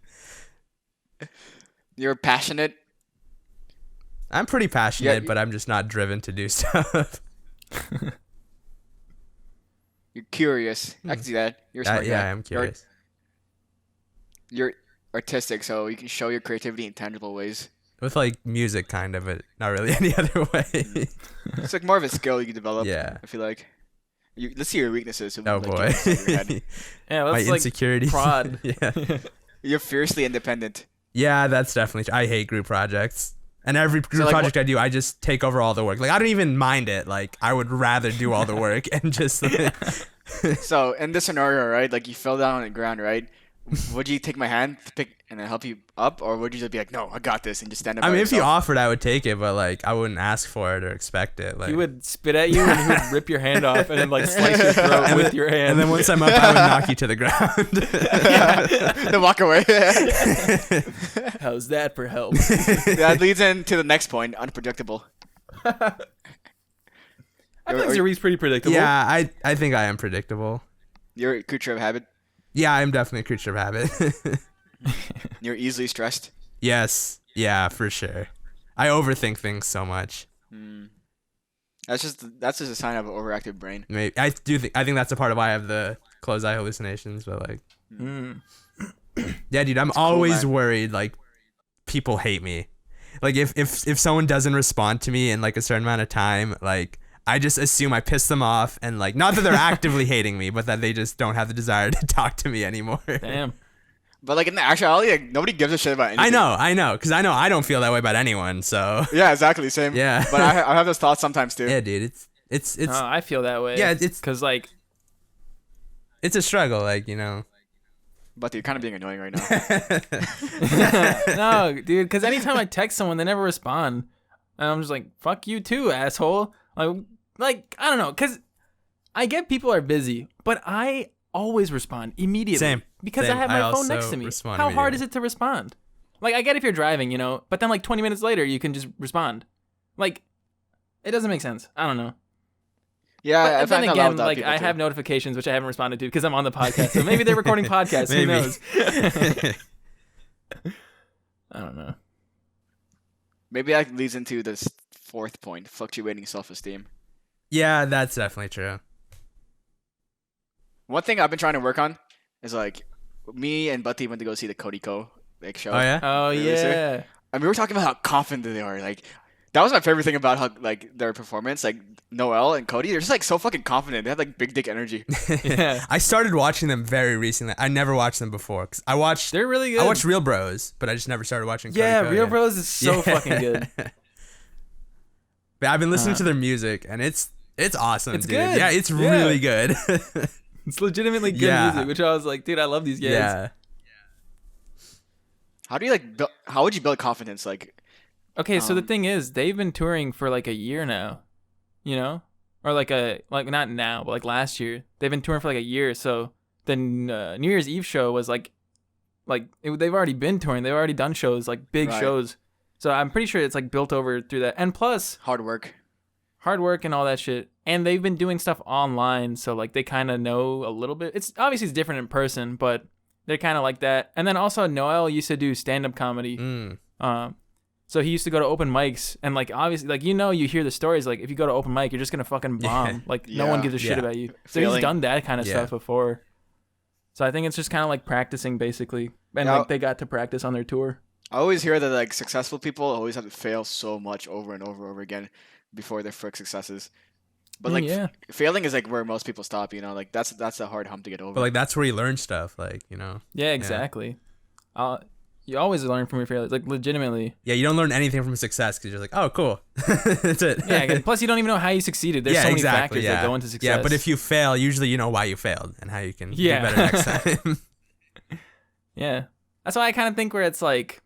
You're passionate. I'm pretty passionate, but I'm just not driven to do stuff. You're curious. I can see that. You're a smart guy. Yeah, I'm curious. You're artistic, so you can show your creativity in tangible ways. With like music, kind of, but not really any other way. It's like more of a skill you can develop. Yeah. I feel like. Let's see your weaknesses. So Oh like, boy. Yeah, My let's like insecurities. prod. Yeah. You're fiercely independent. Yeah, that's definitely true. I hate group projects. And every group like, project I do, I just take over all the work. Like, I don't even mind it. Like, I would rather do all the work and just like... So in this scenario, right? Like you fell down on the ground, right? Would you take my hand to pick and then help you up, or would you just be like, "No, I got this," and just stand up? I by mean, if you yourself? offered, I would take it, but like, I wouldn't ask for it or expect it. Like, He would spit at you and he would rip your hand off and then like slice your throat with your hand. and then once I'm up, I would knock you to the ground. Then walk away. How's that for help? That leads into the next point: unpredictable. I think Zari's pretty predictable. Yeah, I think I am predictable. You're a creature of habit. Yeah, I'm definitely a creature of habit. You're easily stressed. Yes. Yeah, for sure. I overthink things so much. That's just a sign of an overactive brain. Maybe I think that's a part of why I have the closed eye hallucinations, but like yeah, dude, I'm always man. worried like people hate me. Like if someone doesn't respond to me in like a certain amount of time, like I just assume I pissed them off, and like not that they're actively hating me, but that they just don't have the desire to talk to me anymore. Damn. But like in the actuality, like nobody gives a shit about anything. I know, because I know I don't feel that way about anyone. So Yeah, exactly. Same. Yeah. But I have those thoughts sometimes too. yeah, dude, it's I feel that way. Yeah, it's- because like it's a struggle, like, you know. But you're kind of being annoying right now. no, dude. Because anytime I text someone, they never respond, and I'm just like, "Fuck you too, asshole." Like I don't know, because I get people are busy, but I always respond immediately. Same. Because Same. I have I my phone next also to me. respond How hard immediately. is it to respond? Like I get if you're driving, you know, but then like 20 minutes later, you can just respond. Like it doesn't make sense. I don't know. Yeah, But I then find that a lot again, with other like people I too. have notifications which I haven't responded to because I'm on the podcast. So maybe they're recording podcasts. Who Maybe. knows? I don't know. Maybe that leads into this fourth point: fluctuating self-esteem. Yeah, that's definitely true. One thing I've been trying to work on is like me and Buddy went to go see the Cody Co. like show. Oh yeah. Oh Really, sir? yeah. And we were talking about how confident they are. Like that was my favorite thing about how like their performance. Like Noel and Cody, they're just like so fucking confident. They have like big dick energy. Yeah. I started watching them very recently. I never watched them before. 'Cause I watched They're really good. I watched Real Bros, but I just never started watching. Yeah, Cody Co, Real Bros is so Yeah. fucking good. But I've been listening to their music, and it's awesome, It's dude. good. Yeah, it's Yeah. really good. It's legitimately good Yeah. music, which I was like, dude, I love these guys. Yeah. How do you like? How would you build confidence? Like, Okay, so the Um, thing is, they've been touring for like a year now, you know, or like not now, but like last year. They've been touring for like a year. So the New Year's Eve show was they've already been touring. They've already done shows, like big Right. shows. So I'm pretty sure it's like built over through that, and plus hard work. hard work and all that shit. And they've been doing stuff online, so like they kind of know a little bit. It's obviously it's different in person, but they're kind of like that. And then also Noel used to do stand-up comedy. So he used to go to open mics, and like obviously, like you hear the stories. Like if you go to open mic, you're just gonna fucking bomb. Like no one Yeah. gives a shit Yeah. about you. So Failing. he's done that kind of Yeah. stuff before. So I think it's just kind of like practicing basically, and Yeah. like they got to practice on their tour. I always hear that like successful people always have to fail so much over and over and over again before their frick successes. But like Yeah. failing is like where most people stop. You know, like that's a hard hump to get over. But like that's where you learn stuff, like, you know. Yeah, exactly. You always learn from your failures, like legitimately. Yeah, you don't learn anything from success because you're like, oh, cool. That's it. Yeah. and plus, you don't even know how you succeeded. There's yeah, so many exactly. factors Yeah. that go into success. Yeah, but if you fail, usually you know why you failed and how you can Yeah. do better next time. Yeah. That's why I kind of think where it's like,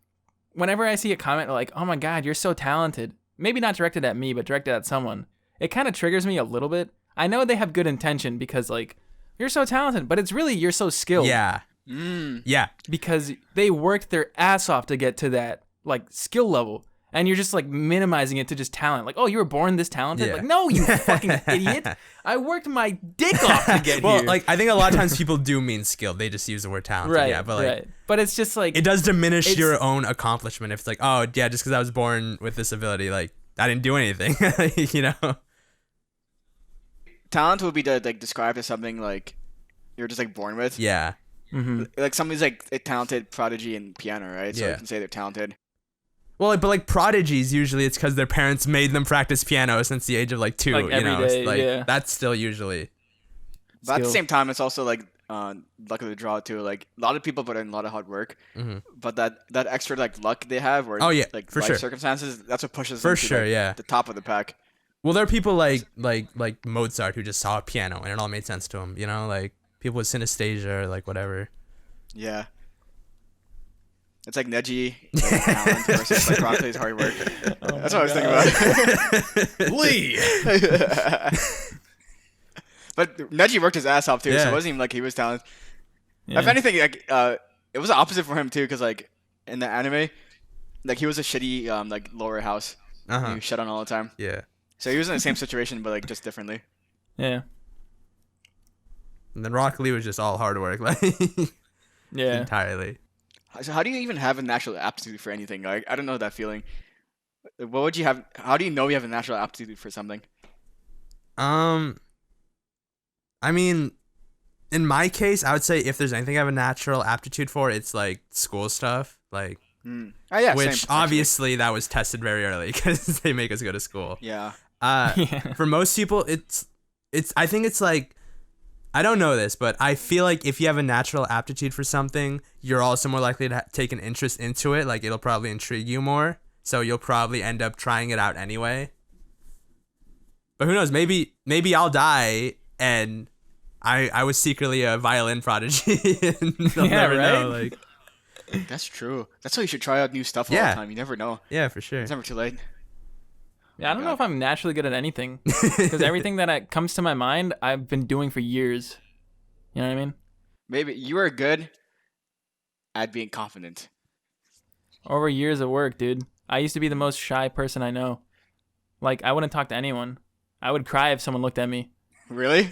whenever I see a comment like, oh my God, you're so talented, maybe not directed at me, but directed at someone, it kind of triggers me a little bit. I know they have good intention because like, you're so talented, but it's really, you're so skilled. Yeah. Yeah. Because they worked their ass off to get to that like skill level. And you're just like minimizing it to just talent. Like, oh, you were born this talented? Yeah. Like, no, you fucking idiot. I worked my dick off to get Well, here. like I think a lot of times people do mean skilled. They just use the word talented. right, Yeah, but like right. But it's just like it does diminish it's- your own accomplishment if it's like, oh yeah, just because I was born with this ability, like I didn't do anything. You know? Talent would be like described as something like you're just like born with. Yeah. Like somebody's like a talented prodigy in piano, right? So Yeah. you can say they're talented. Well, but like prodigies, usually it's because their parents made them practice piano since the age of like 2. Like, you every know, day, it's like yeah. that's still usually. But at the Skill. same time, it's also like luck of the draw too. Like a lot of people put in a lot of hard work, but that extra like luck they have, or Oh, yeah, like for life sure. circumstances, that's what pushes For them to sure, like, yeah. the top of the pack. Well, there are people like Mozart who just saw a piano and it all made sense to him. You know, like people with synesthesia or like whatever. Yeah. It's like Neji like, talent versus like Broccoli's hard work. That's what I was thinking about. Lee. But Neji worked his ass off too, so Yeah. it wasn't even like he was talented. Yeah. If anything, like it was the opposite for him too, because like in the anime, like he was a shitty like lower house. He was shut on all the time. Yeah. So he was in the same situation, but like just differently. Yeah. And then Rock Lee was just all hard work, like Yeah. entirely. So how do you even have a natural aptitude for anything? Like I don't know that feeling. What would you have? How do you know you have a natural aptitude for something? I mean, in my case, I would say if there's anything I have a natural aptitude for, it's like school stuff, like Oh yeah, which same, obviously that was tested very early because they make us go to school. Yeah. Yeah. For most people, it's. I think it's like, I don't know this, but I feel like if you have a natural aptitude for something, you're also more likely to take an interest into it. Like it'll probably intrigue you more, so you'll probably end up trying it out anyway. But who knows? Maybe I'll die and I was secretly a violin prodigy. And I'll Yeah, never know. right? Like, That's true. That's why you should try out new stuff all Yeah. the time. You never know. yeah, for sure. It's never too late. Yeah, I don't know if I'm naturally good at anything because everything that comes to my mind, I've been doing for years. You know what I mean? Maybe you are good at being confident. Over years of work, dude. I used to be the most shy person I know. Like, I wouldn't talk to anyone. I would cry if someone looked at me. Really?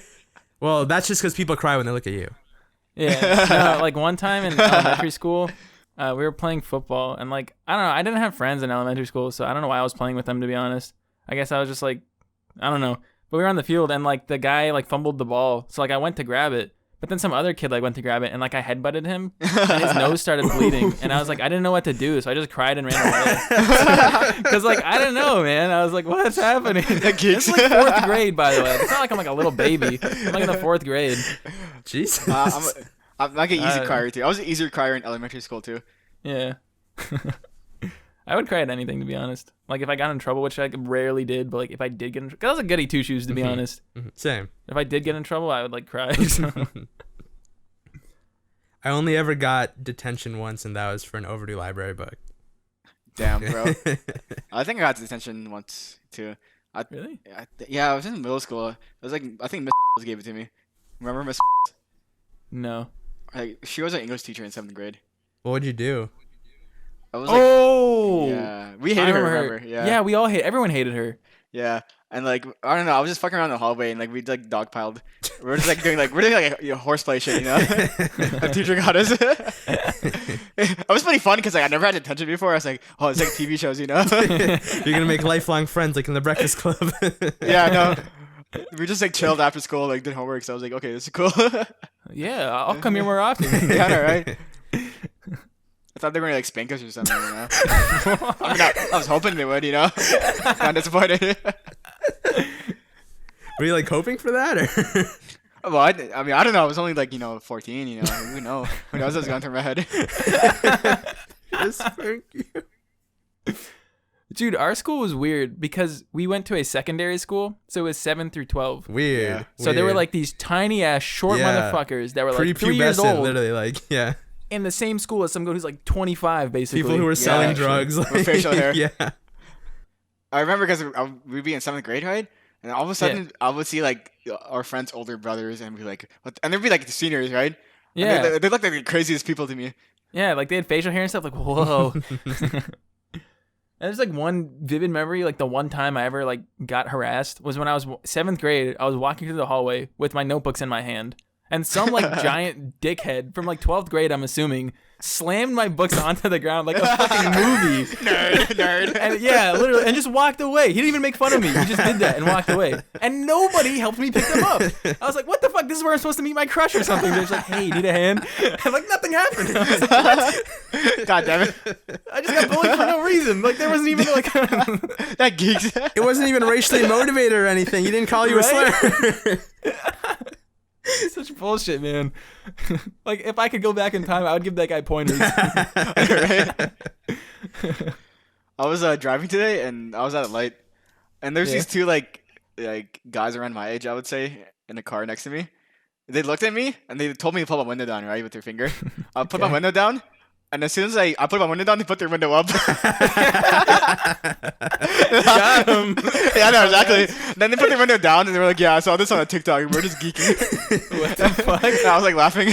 Well, that's just because people cry when they look at you. Yeah. No, like one time in elementary school, we were playing football, and like I don't know, I didn't have friends in elementary school, so I don't know why I was playing with them, to be honest. I guess I was just like, I don't know. But we were on the field, and like the guy like fumbled the ball, so like I went to grab it, but then some other kid like went to grab it, and like I headbutted him, and his nose started bleeding, and I was like, I didn't know what to do, so I just cried and ran away. Because like I don't know, man. I was like, what's happening? It's like 4th grade, by the way. It's not like I'm like a little baby. I'm like in the 4th grade. Jesus. I'm like an easy crier too. I was an easier crier in elementary school too. Yeah. I would cry at anything, to be honest. Like, if I got in trouble, which I rarely did, but, like, if I did get in trouble... Because I was a goody two-shoes, to be honest. Same. If I did get in trouble, I would, like, cry. So. I only ever got detention once, and that was for an overdue library book. Damn, bro. I think I got detention once too. Really? Yeah, I was in middle school. It was like I think Miss gave it to me. Remember Miss? No. Like, she was an English teacher in 7th grade. What would you do? I was like, Oh! yeah, we I hated her. remember Remember? Yeah, we all everyone hated her. Yeah, and like I don't know, I was just fucking around the hallway and like we like dogpiled. We're just like doing like horseplay shit, you know. The teacher got us. It was pretty fun because like I never had detention before. I was like, oh, it's like TV shows, you know. You're gonna make lifelong friends like in the Breakfast Club. Yeah, no. We just like chilled after school, like did homework. So I was like, okay, this is cool. Yeah, I'll come here more often. Yeah, I know, right? I thought they were gonna like spank us or something, you know. I mean, I was hoping they would, you know. Kind of disappointed. Were you like hoping for that, or? Well, I mean, I don't know. I was only like 14, you know. Who knows? Who knows what's going through my head? Just spank you. Dude, our school was weird because we went to a secondary school, so it was 7 through 12. Weird. Yeah. So they were weird. like these tiny ass short Yeah. motherfuckers that were like 3 years Prepubescent, old literally, like, yeah. in the same school as some guy who's like 25, basically. People who were selling actually. drugs, like, With facial hair. Yeah. I remember because we'd be in 7th grade, right? And all of a sudden, I would see like our friends' older brothers, and be like, what? And they'd be like the seniors, right? And Yeah. they looked like the craziest people to me. Yeah, like they had facial hair and stuff. Like, whoa. And there's like one vivid memory, like the one time I ever like got harassed was when I was 7th grade. I was walking through the hallway with my notebooks in my hand. And some like giant dickhead from like 12th grade, I'm assuming, slammed my books onto the ground like a fucking movie. Nerd. And yeah, literally, and just walked away. He didn't even make fun of me. He just did that and walked away. And nobody helped me pick them up. I was like, what the fuck? This is where I'm supposed to meet my crush or something. They're just like, hey, need a hand? And like, nothing happened. I was like, what? God damn it. I just got bullied for no reason. Like, there wasn't even like... That geeks. It wasn't even racially motivated or anything. He didn't call you a slur. Such bullshit, man. Like, if I could go back in time, I would give that guy pointers. Right? I was driving today, and I was at a light, and there's these two like guys around my age, I would say, in a car next to me. They looked at me, and they told me to put my window down, right, with their finger. I put my window down, and as soon as I put my window down, they put their window up. Got him. Yeah, I know, exactly. Then they put their window down, and they were like, yeah, I saw this on a TikTok, and we're just geeking. What the fuck? And I was like laughing.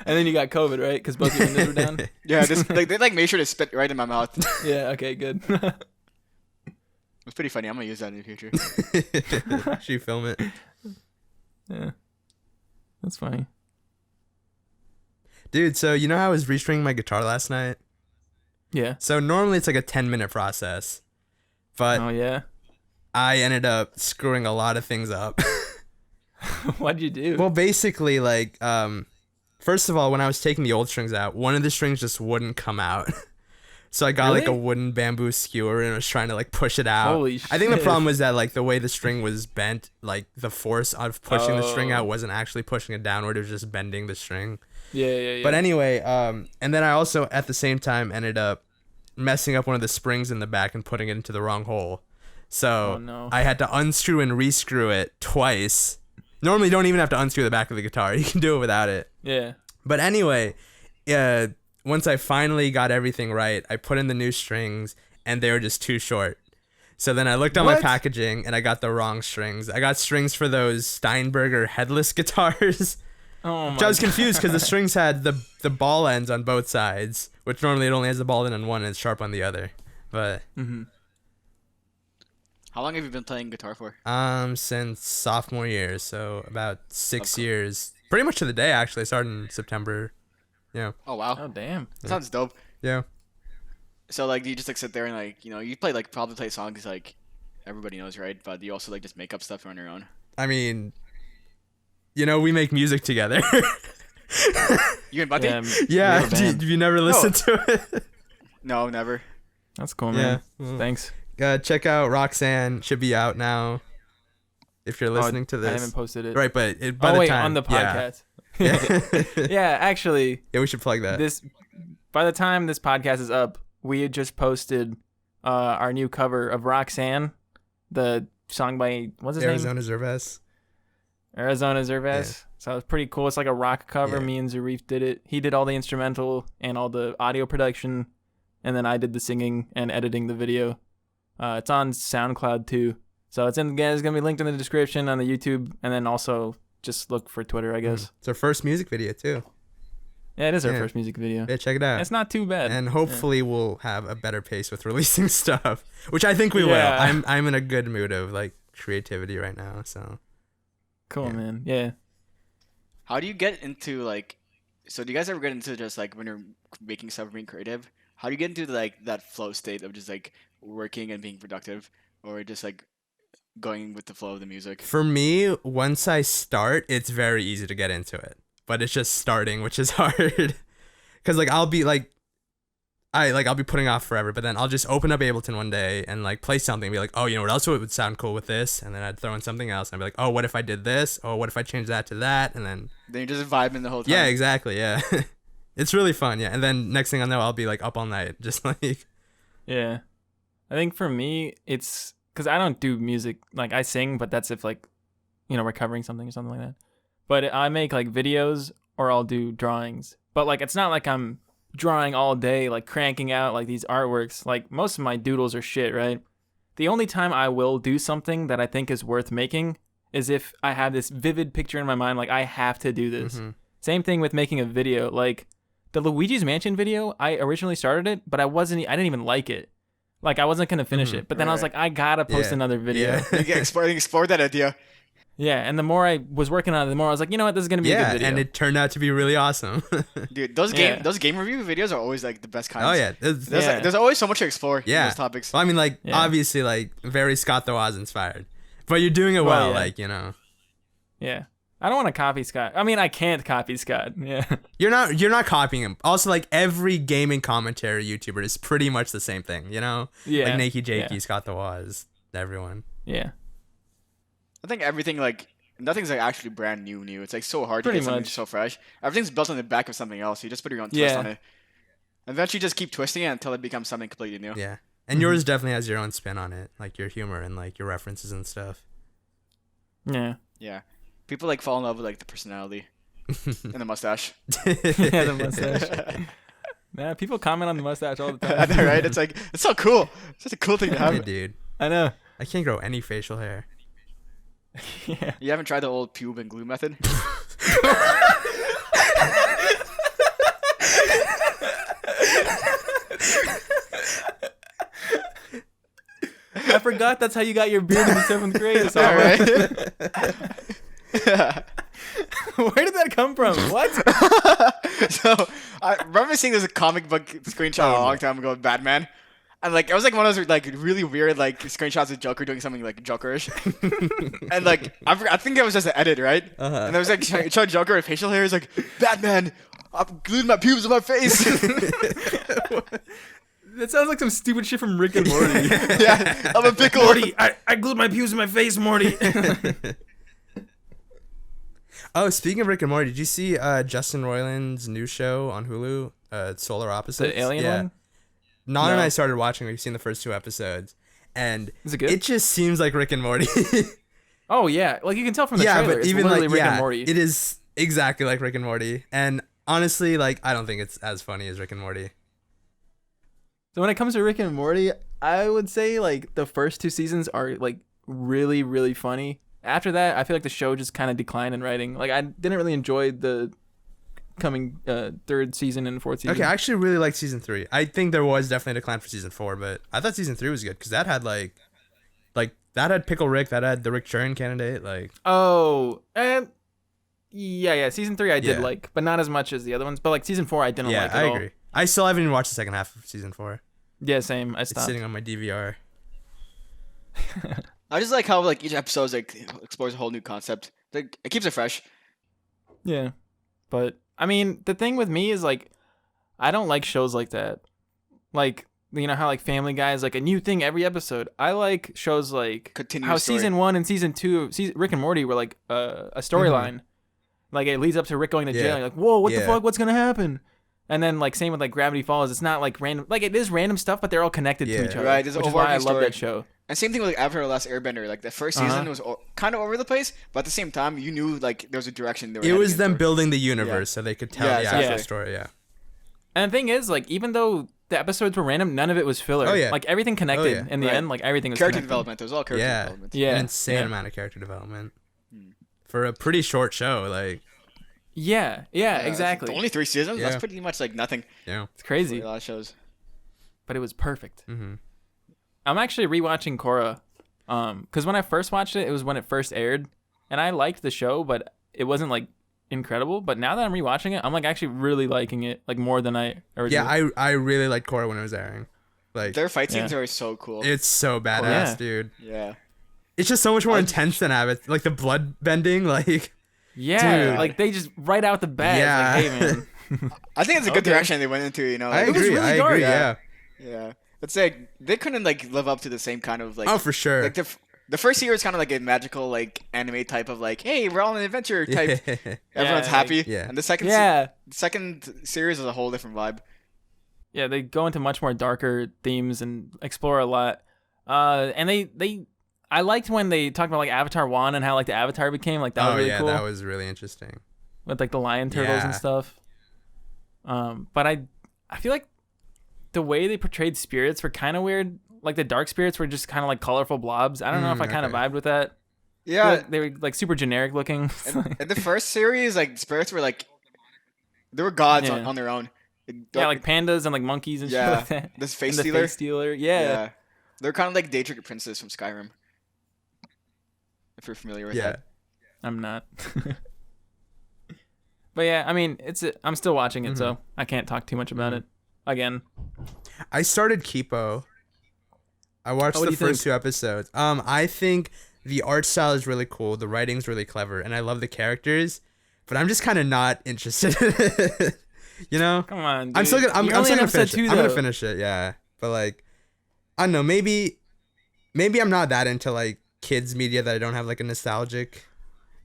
And then you got COVID, right? Because both your windows were down? Yeah, they like made sure to spit right in my mouth. Yeah, okay, good. It's pretty funny. I'm gonna use that in the future. Should you film it? Yeah. That's funny. Dude, so you know how I was restringing my guitar last night? Yeah. So normally it's like a 10-minute process. But Oh, yeah? I ended up screwing a lot of things up. What'd you do? Well, basically, like, first of all, when I was taking the old strings out, one of the strings just wouldn't come out. So I got like a Really? wooden bamboo skewer and was trying to like push it out. Holy I think the shit. problem was that like the way the string was bent, like the force of pushing the string Oh. out wasn't actually pushing it downward, it was just bending the string. Yeah. But anyway, and then I also at the same time ended up messing up one of the springs in the back and putting it into the wrong hole. So Oh, no. I had to unscrew and rescrew it twice. Normally you don't even have to unscrew the back of the guitar. You can do it without it. Yeah. But anyway, once I finally got everything right, I put in the new strings and they were just too short. So then I looked on my What? packaging and I got the wrong strings. I got strings for those Steinberger headless guitars. Oh, my Which I was confused because the strings had the ball ends on both sides, which normally it only has the ball end on one and it's sharp on the other. But Mm-hmm. How long have you been playing guitar for? since sophomore year, so about 6 years. Pretty much to the day actually. I started in September. Yeah. Oh wow, Oh, damn. that sounds dope. Yeah. So like, do you just like sit there and like, you play like probably play songs like everybody knows, right? But you also like just make up stuff on your own. I mean, we make music together. You and Buddy? Yeah, Yeah, we have a band. have you never listened to it? No, never. That's cool, man. Yeah. Thanks. Check out Roxanne. Should be out now. If you're listening to I this, haven't posted it. right? But by Oh, the wait, time on the podcast. yeah, Yeah, actually, yeah, we should plug that. by the time this podcast is up, we had just posted our new cover of Roxanne, the song by, what's his name? Arizona Zervas. Arizona Zervas. So it's pretty cool. It's like a rock cover. Yeah. Me and Zarif did it. He did all the instrumental and all the audio production, and then I did the singing and editing the video. It's on SoundCloud too. So it's gonna be linked in the description on the YouTube, and then also just look for Twitter, I guess. It's our first music video too. Yeah, it is our Yeah. first music video. Yeah, check it out. It's not too bad. And hopefully we'll have a better pace with releasing stuff, which I think we Yeah. will. I'm in a good mood of like creativity right now. So Cool, Yeah. man. Yeah. How do you get into like? So do you guys ever get into just like when you're making stuff, being creative? How do you get into like that flow state of just like working and being productive, or just like going with the flow of the music? for me, once I start, it's very easy to get into it. But it's just starting, which is hard. Cause like I'll be putting off forever, but then I'll just open up Ableton one day and like play something and be like, oh, you know what else would sound cool with this? And then I'd throw in something else and I'd be like, oh, what if I did this? Oh, what if I changed that to that? And then Then you're just vibing the whole time. yeah, exactly, yeah. It's really fun, yeah. And then next thing I know, I'll be like up all night, just like Yeah. I think for me, it's because I don't do music. Like, I sing, but that's if, like, we're covering something or something like that. But I make, like, videos or I'll do drawings. But, like, it's not like I'm drawing all day, like, cranking out, like, these artworks. Like, most of my doodles are shit, right? The only time I will do something that I think is worth making is if I have this vivid picture in my mind, like, I have to do this. Mhm. Same thing with making a video. Like, the Luigi's Mansion video, I originally started it, but I didn't even like it. Like I wasn't gonna finish it, but then I was Right. like, I gotta post another video. Yeah. You can explore that idea. Yeah, and the more I was working on it, the more I was like, you know what, this is gonna be a good video. and it turned out to be really awesome. Dude, those Yeah. game review videos are always like the best kinds. Oh yeah, There's always so much to explore in yeah. those topics. Well, I mean, like Yeah. obviously, like very Scott the Woz inspired, but you're doing it Well, well, yeah. like you know. Yeah, I don't want to copy Scott. I mean, I can't copy Scott. Yeah, You're not copying him. Also, like every gaming commentary YouTuber is pretty much the same thing, you know? yeah, Like Nakey Jakey, yeah. Scott the Woz, everyone. Yeah, I think everything like nothing's like actually brand new. It's like so hard Pretty to get something much. so fresh. Everything's built on the back of something else. You just put your own twist Yeah. on it. And eventually just keep twisting it until it becomes something completely new. Yeah. And yours definitely has your own spin on it, like your humor and like your references and stuff. yeah, Yeah. People like fall in love with like the personality and the mustache. yeah. The mustache. Nah, people comment on the mustache all the I time. know, right? It's like it's so cool. It's such a cool thing to Hey, have. dude, I know. I can't grow any facial hair. Yeah. You haven't tried the old pube and glue method? I forgot that's how you got your beard in the 7th grade. So All right. Where did that come from? What? So I remember seeing this comic book screenshot a long time ago of Batman. And like it was like one of those like really weird like screenshots of Joker doing something like Jokerish. And like I think it was just an edit, right? And there was like showing Joker with facial hair. He's like, Batman, I've glued my pubes on my face. That sounds like some stupid shit from Rick and Morty. Yeah, I'm a pickle. Morty, I glued my pubes in my face, Morty. Oh, speaking of Rick and Morty, did you see Justin Roiland's new show on Hulu, Solar Opposites? The alien one? Non and No. I started watching. We've seen the first 2 episodes, and Is it good? it just seems like Rick and Morty. Oh yeah, like you can tell from the yeah, trailer. but It's even literally like Rick yeah, and Morty. it is exactly like Rick and Morty. And honestly, like I don't think it's as funny as Rick and Morty. So when it comes to Rick and Morty, I would say like the first 2 seasons are like really, really funny. After that, I feel like the show just kind of declined in writing. Like I didn't really enjoy the coming 3rd season and 4th season. Okay, I actually really liked season 3. I think there was definitely a decline for season 4, but I thought season 3 was good because that had like that had Pickle Rick, that had the Rick Churn candidate, like. Oh, yeah. Season 3 I did Yeah. like, but not as much as the other ones. But like season 4 I didn't Yeah, like at I all. agree. I still haven't even watched the second half of season 4. Yeah, same. I It's stopped. sitting on my DVR. I just like how like each episode like explores a whole new concept. Like it keeps it fresh. Yeah, but I mean, the thing with me is like, I don't like shows like that. Like, you know how like Family Guy is like a new thing every episode. I like shows like Continuous how story. season 1 and season 2 of Rick and Morty were like a storyline. Like it leads up to Rick going to jail. Yeah. You're like, whoa, what the Yeah. fuck? What's gonna happen? And then like same with like Gravity Falls. It's not like random. Like it is random stuff, but they're all connected to Yeah. each other. Right, there's an which is why I overarching love story. that show. And same thing with like Avatar: The Last Airbender. Like the first season was kind of over the place, but at the same time, you knew like there was a direction. They were It heading was them into. building the universe so they could tell Yeah, the exactly. actual Yeah. story, yeah. And the thing is, like, even though the episodes were random, none of it was filler. Oh, yeah. Like everything connected yeah. in the Right. end. Like everything was Character connected. development. It was all character Yeah. development. Yeah. An insane yeah. amount of character development. For a pretty short show, like, Yeah, exactly. Only 3 seasons. Yeah. That's pretty much like nothing yeah. It's for crazy, a lot of shows. but it was perfect. Mm-hmm. I'm actually rewatching Korra, because when I first watched it, it was when it first aired, and I liked the show, but it wasn't like incredible. But now that I'm rewatching it, I'm like actually really liking it, like more than I originally. Yeah, I really liked Korra when it was airing. Like, Their fight scenes Yeah. are so cool. it's so badass, yeah. dude. Yeah. It's just so much more intense than Abbott. Like, the blood bending, like, Yeah, Dude. like they just right out the bat. Yeah. It's like, hey man. I think it's a good Okay. direction they went into. You know. I Like, was agree, really I dark. agree, Yeah. yeah. Yeah. It's like they couldn't like live up to the same kind of like. Oh, for sure. Like the first year is kind of like a magical like anime type of like, hey, we're all on an adventure type. Yeah. Everyone's like- happy. Yeah. And the second Yeah, second series is a whole different vibe. yeah, they go into much more darker themes and explore a lot. And they I liked when they talked about like Avatar 1 and how like the Avatar became like that was Oh, really yeah, cool that was really interesting. with like the lion turtles and Yeah. stuff. But I feel like the way they portrayed spirits were kind of weird. Like the dark spirits were just kind of like colorful blobs. I don't know if I kind of okay. vibed with that. Yeah. Like, they were like super generic looking. In the first series, like spirits were like they were gods Yeah. on their own. Yeah, like pandas and like monkeys and shit Yeah, like that. this face And the stealer. face stealer. Yeah. They're kind of like Daedric Princess from Skyrim. If you're familiar with Yeah. that. I'm not. But yeah, I mean, I'm still watching it, so I can't talk too much about it. Again. I started Kipo. I watched What do the you think? first 2 episodes. I think the art style is really cool. The writing's really clever, and I love the characters. But I'm just kind of not interested. You know? Come on, dude. I'm still gonna. I'm You're only still in gonna episode finish it. 2, I'm gonna though. finish it. Yeah. But like, I don't know. Maybe I'm not that into like kids media that I don't have like a nostalgic.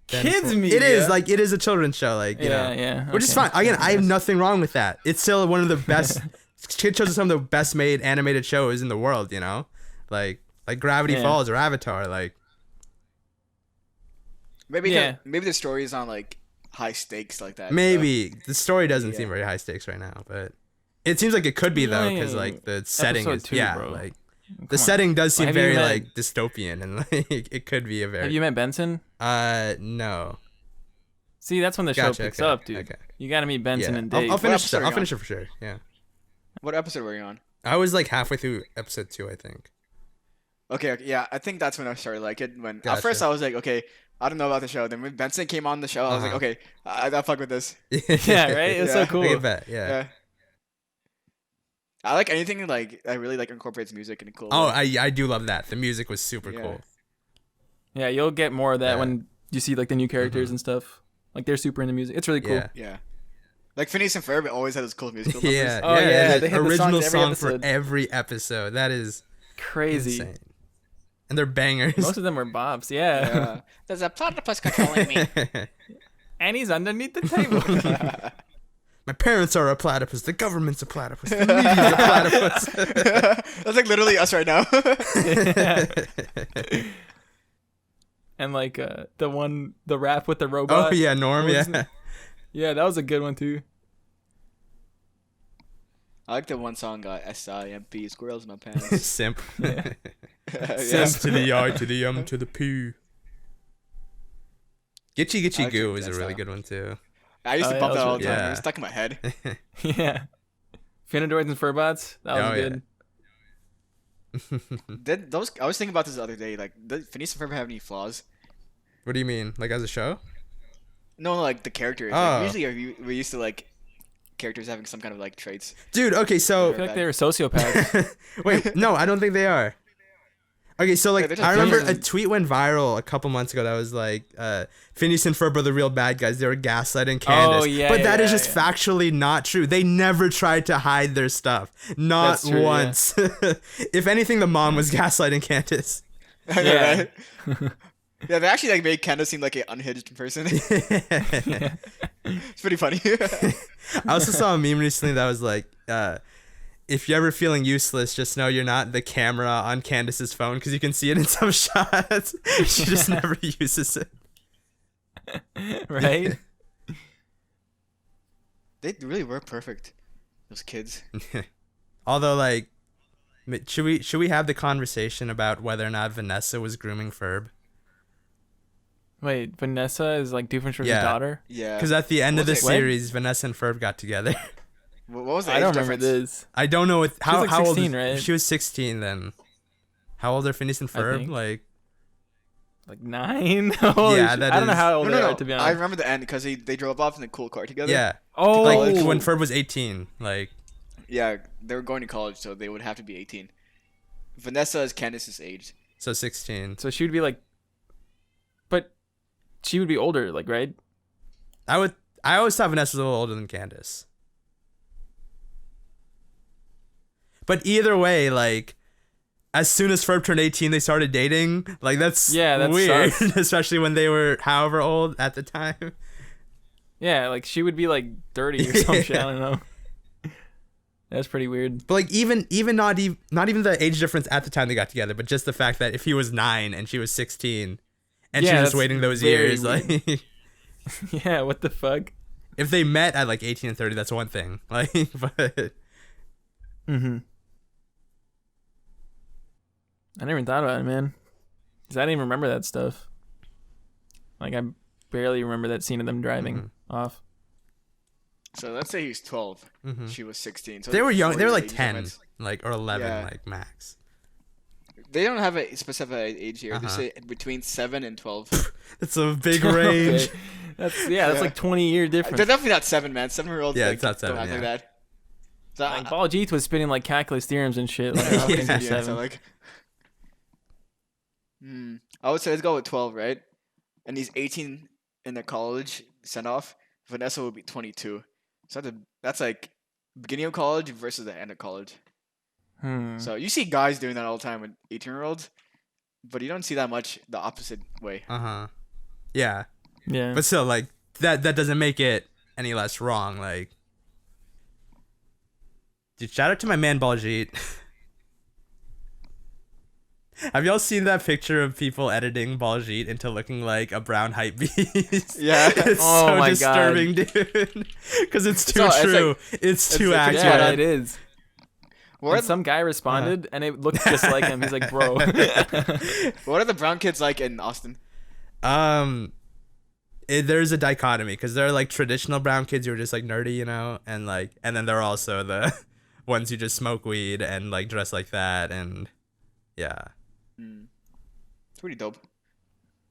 Kids It media? is like it is a children's show. Like you know. Yeah. Which is okay. fine. Again, I have Yes. nothing wrong with that. It's still one of the best. Kid shows are some of the best made animated shows in the world. You know, like Gravity Yeah. Falls or Avatar. Like Maybe Yeah. maybe the story is on like high stakes like that. maybe the story doesn't Yeah. seem very high stakes right now, but it seems like it could be though, because like the setting Episode is 2, like bro. the Come on. setting does seem Have you very met- like dystopian and like it could be a very Have you met Benson? no. See, that's when the show Gotcha, picks okay, up, dude. okay. You gotta meet Benson Yeah. and Dave. I'll finish episode are I'll you finish on? it for sure. Yeah. What episode were you on? I was like halfway through episode 2, I think. Okay, yeah, I think that's when I started like it. When Gotcha. at first I was like, okay, I don't know about the show. Then when Benson came on the show, I was like, Uh-huh. okay, I fuck with this. Yeah, right? It's so Yeah. cool. I bet, yeah. Yeah. I like anything like I really like incorporates music in a cool Oh, way. I do love that. The music was super Yeah. cool. Yeah, you'll get more of that Yeah. when you see like the new characters and stuff. Like they're super into music. It's really cool. Yeah. Yeah. Like Phineas and Ferb always had those cool musical Yeah, numbers. Oh, yeah, yeah, they hit the original songs every song for episode. every episode. That is Crazy. insane. And they're bangers. Most of them were bops. Yeah. Yeah. There's a platypus controlling me. And he's underneath the table. My parents are a platypus. The government's a platypus. The media's a platypus. That's like literally us right now. And like the rap with the robot. Oh yeah, Norm. What was Yeah. it? Yeah, that was a good one too. I like the one song, SIMP, squirrels in my pants. Simp. Yeah. S to the I to the M to the P. Gitchy Gitchy I like Goo that is a really style. good one too. I used to Oh, bump yeah, that that all was the time. really- It was stuck in my head. Yeah. Finadroids and Furbots. That was Oh, yeah. good. I was thinking about this the other day. Like, did Phineas and Ferb have any flaws? What do you mean? Like as a show? No, like the characters. Oh. Like, usually we're used to like characters having some kind of like traits. Dude, okay, I so feel like they were sociopaths. wait, no, I don't think they are. Okay, so like they're just I remember villains. a tweet went viral a couple months ago that was like Phineas and Ferb are the real bad guys. They were gaslighting Candace. Oh, yeah, but that is yeah, just yeah. factually not true. They never tried to hide their stuff. Not That's true, yeah. once. If anything, the mom was gaslighting Candace. I know, Yeah. right? Yeah, they actually like made Candace seem like an unhinged person. It's pretty funny. I also saw a meme recently that was like, if you're ever feeling useless, just know you're not the camera on Candace's phone because you can see it in some shots. She just never uses it. Right? They really were perfect. Those kids. Although, like, should we have the conversation about whether or not Vanessa was grooming Ferb? Wait, Vanessa is like Doofenshmirtz's Yeah. daughter? Yeah. Because at the end of the Was it- What? series, Vanessa and Ferb got together. What was the I age don't remember difference? this. I don't know how like how 16, old. right? She was 16 then. How old are Phineas and I Ferb? think. Like, Like 9? Holy Yeah, shit. that I don't know is- how old No, they no, are, no. to be I honest. remember the end because they drove off in a cool car together. yeah, Oh, like when Ferb was 18. Like, Yeah, they were going to college, so they would have to be 18. Vanessa is Candace's age. so 16. so she would be like, but she would be older, like, right? I always thought Vanessa was a little older than Candace. But either way, like, as soon as Ferb turned 18, they started dating. Like, that's weird, sus. especially when they were however old at the time. Yeah, like she would be like 30 or some shit. I don't know. That's pretty weird. But like, even not even the age difference at the time they got together, but just the fact that if he was 9 and she was 16, and Yeah, she was that's waiting those very years, like, Yeah, what the fuck? if they met at like 18 and 30, that's one thing. Like, but Mm-hmm. I never even thought about it, man. Because I didn't even remember that stuff. Like, I barely remember that scene of them driving off. So let's say he's 12. Mhm. She was 16. So They were young. 4 They were years like age 10, difference. like or 11, Yeah. like max. They don't have a specific age here. They Uh-huh. say between 7 and 12. It's a big range. Okay. That's like 20-year difference. They're definitely not 7, man. 7-year-olds Yeah, like, it's not 7, don't act like yeah. that. So, Like Baljeet was spinning like calculus theorems and shit. Like, how Yeah. can he be yeah, so 7? like, I would say let's go with 12, right? And he's 18 in the college send off. Vanessa would be 22. So that's like beginning of college versus the end of college. So you see guys doing that all the time with 18-year-olds, but you don't see that much the opposite way. Yeah, Yeah. but still, like that doesn't make it any less wrong. Like, dude, shout out to my man Baljeet. Have y'all seen that picture of people editing Baljeet into looking like a brown hype beast? Yeah. It's Oh so my disturbing, dude. Because it's too all- it's true. like- It's too like- accurate. Yeah, it is. What And some guy responded, and it looked just like him. He's like, bro. what are the brown kids like in Austin? There's a dichotomy because there are like traditional brown kids who are just like nerdy, you know, and then there are also the ones who just smoke weed and like dress like that, and yeah, It's pretty dope.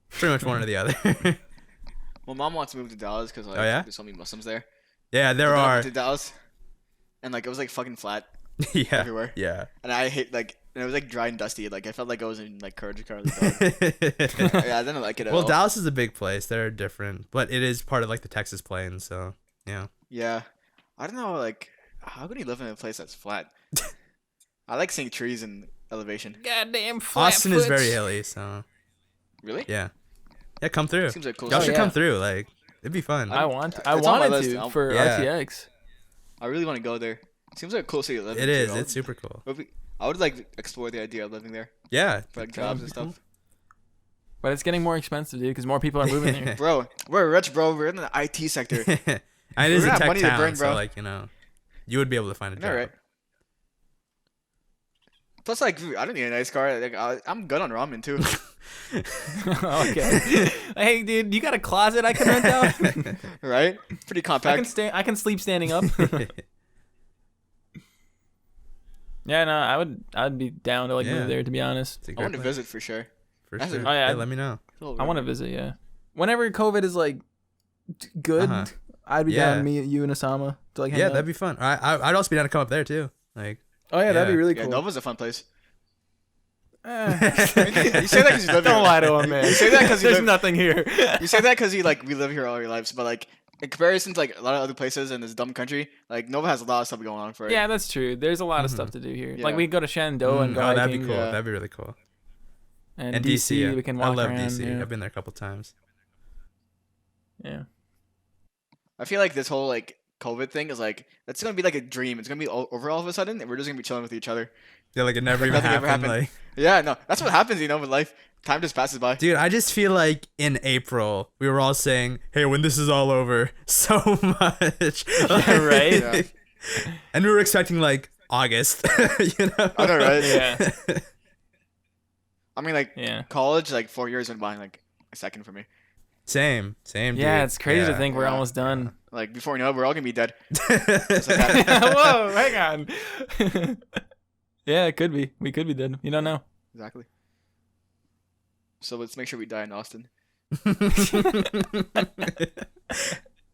pretty much one or the other. My mom wants to move to Dallas because like Oh, yeah? there's so many Muslims there. Yeah, there And then I are. went to Dallas, and like it was like fucking flat, Yeah, everywhere. yeah. and I hate like and it was like dry and dusty. Like I felt like I was in like Courage the Cowardly Dog. Yeah, I didn't like it at Well, all. Dallas is a big place. They're different, but it is part of like the Texas Plains, so yeah. Yeah, I don't know. Like, how can you live in a place that's flat? I like seeing trees and elevation. Goddamn flat Austin is very foots. hilly, so Really? yeah, come through. Seems like cool. Y'all shit. should yeah. come through. Like, it'd be fun. I It's wanted on my list. to for Yeah. RTX. I really want to go there. Seems like a cool city to live in. It too. is. I would- It's super cool. I would like explore the idea of living there Yeah. for like jobs and stuff. But it's getting more expensive, dude, because more people are moving there. Bro, we're rich, bro. We're in the IT sector. And it is We're a not tech money to town, burn, so bro. like, you know, you would be able to find a job. All right. Plus, like, I don't need a nice car. Like, I'm good on ramen too. Okay. Hey, dude, you got a closet I can rent out? Right? Pretty compact. I can sleep standing up. Yeah, no, I'd be down to like Yeah. move there, to be honest. It's a I great want to place. visit for sure. For That's sure. a- Oh, yeah. Hey, let me know. I want to visit, yeah. Whenever COVID is like good, Uh-huh. I'd be Yeah. down, me, you, and Osama to like hang Yeah, out. that'd be fun. I'd also be down to come up there too. Like, Oh yeah, that'd be yeah. really Yeah, cool. Nova's a fun place. Eh. You say that because you live here. Don't lie to him, man. You say that 'cause you there's live- nothing here. You say that because we live here all our lives, but like in comparison to like a lot of other places in this dumb country, like Nova has a lot of stuff going on for it. Yeah, that's true. There's a lot of stuff to do here. Yeah. Like we could go to Shenandoah and go oh, that'd be hiking, cool. yeah. That'd be really cool. and And DC, DC, we can I walk love around. DC. Yeah. I've been there a couple times. Yeah. I feel like this whole like COVID thing is like it's gonna be like a dream. It's gonna be over all of a sudden, and we're just gonna be chilling with each other. Yeah, like it never even Nothing ever happened. happened. Like, Yeah, no, that's what happens, with life. Time just passes by. dude, I just feel like in April we were all saying, "Hey, when this is all over," so much. right? Yeah. And we were expecting like August. You know? I know, right? Yeah. I mean, like Yeah. college, like 4 years went by in like a second for me. Same. Yeah, Dude. it's crazy to Yeah. think we're Yeah. almost done. Like before we know it, we're all gonna be dead. Whoa, hang on. Yeah, it could be. We could be dead. You don't know. Exactly. So let's make sure we die in Austin.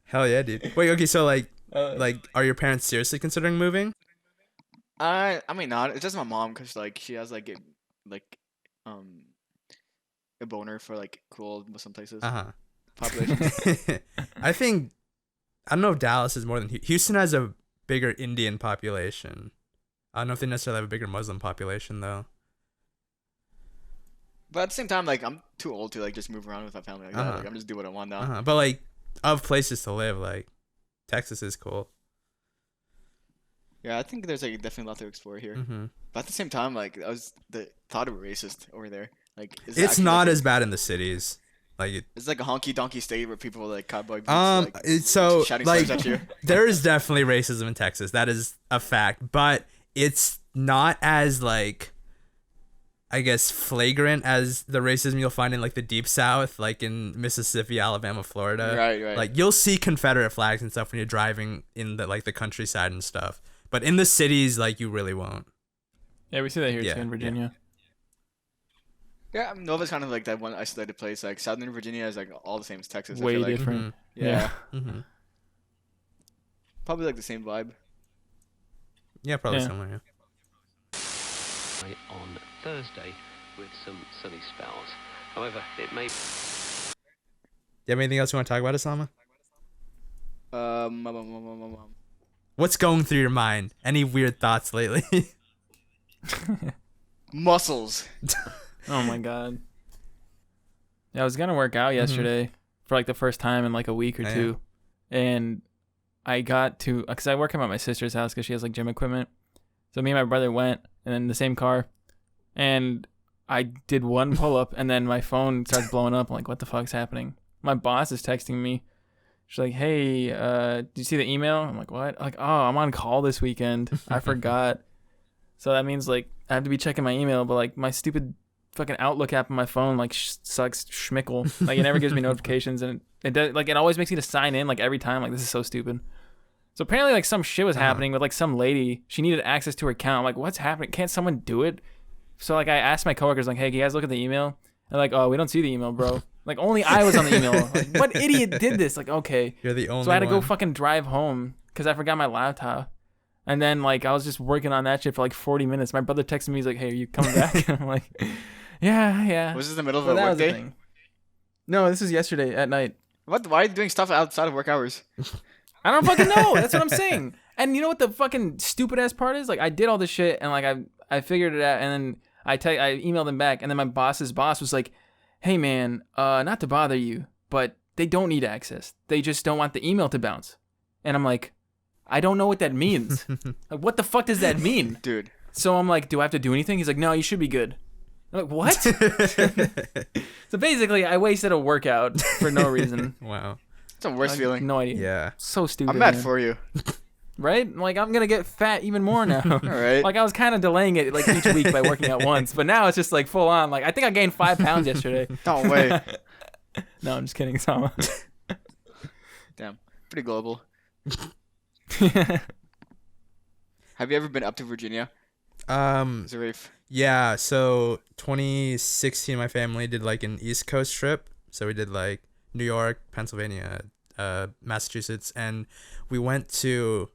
Hell yeah, dude. Wait, okay, so like, Uh, are your parents seriously considering moving? I mean not. It's just my mom because like she has like a boner for like cool Muslim places. Uh Population. huh. I think I don't know if Dallas is more than Houston has a bigger Indian population. I don't know if they necessarily have a bigger Muslim population though. But at the same time, like I'm too old to like just move around with my family like that. Uh-huh. Like I'm just do what I want now. But like of places to live, like Texas is cool. Yeah, I think there's like definitely a lot to explore here. Hmm. But at the same time, like I was the thought of racist over there. Like is It's actually, not like, as bad in the cities. Like it's like a honky donkey state where people like cowboy boots, like, it's so shouting like slurs at you. there is definitely racism in Texas. That is a fact, but it's not as like I guess, flagrant as the racism you'll find in like the deep south, like in Mississippi, Alabama, Florida. Right. Like you'll see Confederate flags and stuff when you're driving in the like the countryside and stuff. But in the cities, like you really won't. Yeah, we see that here too in Virginia. Yeah, Nova's kind of like that one isolated place. Like Southern Virginia is like all the same as Texas. I Way feel like. different. Yeah. Mm-hmm. Probably like the same vibe. Yeah, probably Yeah. similar. Yeah. On Thursday with some sunny spells. However, it may. You have anything else you want to talk about, Osama? What's going through your mind? Any weird thoughts lately? Muscles. Oh my god. Yeah, I was gonna work out yesterday for like the first time in like a week or two, and I got to because I work at my sister's house because she has like gym equipment. So me and my brother went in the same car, and I did one pull up, and then my phone starts blowing up. I'm like, what the fuck's happening? My boss is texting me. She's like, hey, did you see the email? I'm like, what? Like, oh, I'm on call this weekend. I forgot. So that means like I have to be checking my email, but like my stupid fucking Outlook app on my phone like sucks schmickle. Like it never gives me notifications, and it does, like it always makes me to sign in like every time. Like this is so stupid. So apparently like some shit was happening with like some lady. She needed access to her account. I'm like, what's happening? Can't someone do it? So like I asked my coworkers like, hey, can you guys look at the email? And they're like, oh, we don't see the email, bro. Like only I was on the email. Like, what idiot did this? Like, okay. You're the only So I had to go one. fucking drive home because I forgot my laptop. And then like I was just working on that shit for like 40 minutes. My brother texted me, he's like, hey, are you coming back? And I'm like, yeah. Was this the middle of So a that work was the day? thing. No, this was yesterday at night. What? Why are you doing stuff outside of work hours? I don't fucking know. That's what I'm saying. And you know what the fucking stupid ass part is? Like I did all this shit and like I figured it out, and then I emailed him back, and then my boss's boss was like, hey man, not to bother you, but they don't need access. They just don't want the email to bounce. And I'm like, I don't know what that means. Like what the fuck does that mean? Dude. So I'm like, do I have to do anything? He's like, no, you should be good. I'm like, what? So basically I wasted a workout for no reason. Wow. It's the worst feeling. No idea. Yeah. So stupid. I'm mad man. for you. Right? Like I'm gonna get fat even more now. All right. Like I was kind of delaying it like each week by working out once, but now it's just like full on. Like I think I gained 5 pounds yesterday. No way. No, I'm just kidding, Sama. Damn. Pretty global. Have you ever been up to Virginia, Zarif? Yeah, so 2016 my family did like an East Coast trip. So we did like New York, Pennsylvania, Massachusetts, and we went to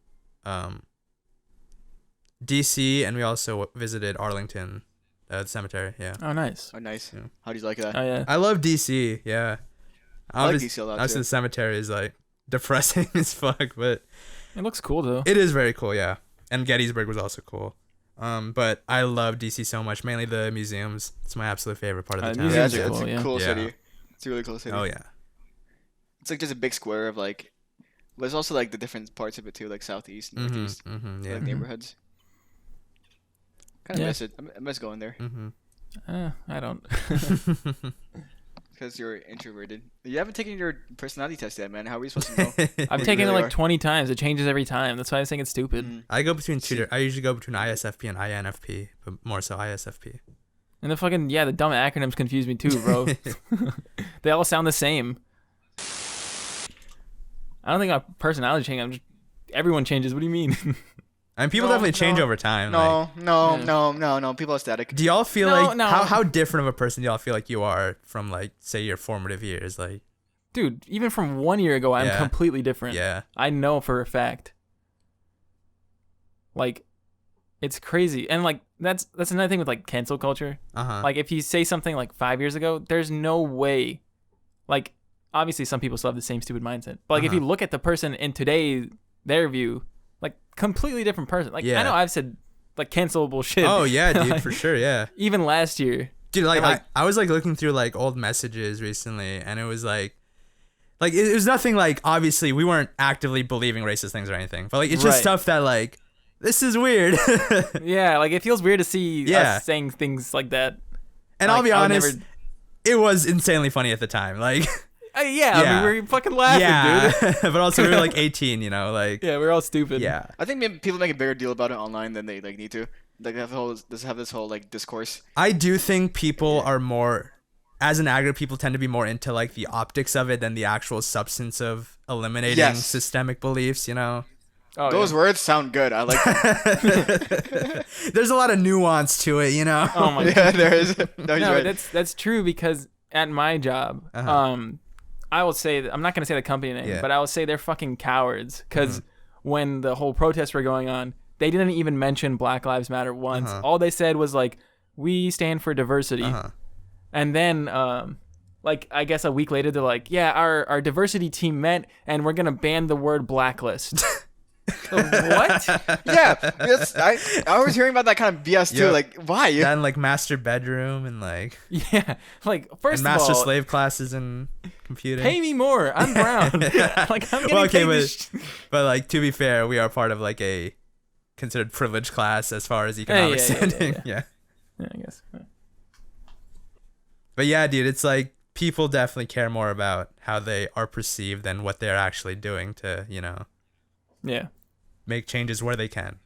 DC, and we also visited Arlington, the cemetery. Yeah. Oh, nice. Oh, nice. Yeah. How do you like that? Oh yeah. I love DC. Yeah. I like DC a lot, Obviously, too. the cemetery is like depressing as fuck, but It looks cool though. it is very cool. Yeah, and Gettysburg was also cool. But I love DC so much, mainly the museums. It's my absolute favorite part of the town. Yeah, Museums it's, are it's cool, a yeah. cool Yeah. city. It's a really cool city. Oh yeah. It's like just a big square of like, but there's also like the different parts of it too, like southeast, northeast, Yeah. like neighborhoods. Kind of Yeah. miss it. I miss going there I don't. because you're introverted. You haven't taken your personality test yet, man. How are we supposed to know? I've You taken it really like are. 20 times. It changes every time. That's why I think it's stupid. Mhm. I go between two. I usually go between ISFP and INFP, but more so ISFP. And the fucking the dumb acronyms confuse me too, bro. They all sound the same. I don't think my personality changes. Everyone changes. What do you mean? I mean, people No, definitely change no. over time. like- No. People are static. do y'all feel No, like no. how different of a person do y'all feel like you are from like say your formative years? Like, Dude, even from 1 year ago, I'm Yeah. completely different. yeah, I know for a fact. Like, it's crazy. And like that's another thing with like cancel culture. Like if you say something like 5 years ago, there's no way. Like obviously some people still have the same stupid mindset. But like if you look at the person in today, their view, like completely different person. Like I Yeah. know I've said like cancelable shit. Oh yeah, dude, Like, for sure, yeah. Even last year. Dude, like, And, like- I was like looking through like old messages recently, and it was like it was nothing like obviously we weren't actively believing racist things or anything, but like it's just Right. stuff that like this is weird. Yeah, like it feels weird to see Yeah. us saying things like that. And Like, I'll be I would honest, never- it was insanely funny at the time. Like, Yeah, Yeah. I mean we were fucking laughing, yeah, dude. but also we were like 18, you know, like Yeah, we're all stupid. yeah. I think maybe people make a bigger deal about it online than they like need to. Like does have this whole like discourse. I do think people are more, as an aggregate, people tend to be more into like the optics of it than the actual substance of eliminating systemic beliefs, you know? Oh, Those words sound good. I like them. There's a lot of nuance to it, you know? Oh my Yeah, god. there is. No, he's No, right. that's true because at my job, I will say that, I'm not gonna say the company name, but I will say they're fucking cowards because when the whole protests were going on, they didn't even mention Black Lives Matter once. All they said was like, "We stand for diversity," and then like I guess a week later they're like, "Yeah, our diversity team met and we're gonna ban the word blacklist." What? Yeah, I was hearing about that kind of BS too. Yep. Like, why? Then like master bedroom and like Yeah, like first and of master all, slave classes in computing. pay me more. I'm brown. Like I'm getting Well, okay, paid but, this but like to be fair, we are part of like a considered privileged class as far as economic standing. Yeah. Yeah, I guess. But yeah, dude, it's like people definitely care more about how they are perceived than what they're actually doing to, you know, Yeah. make changes where they can.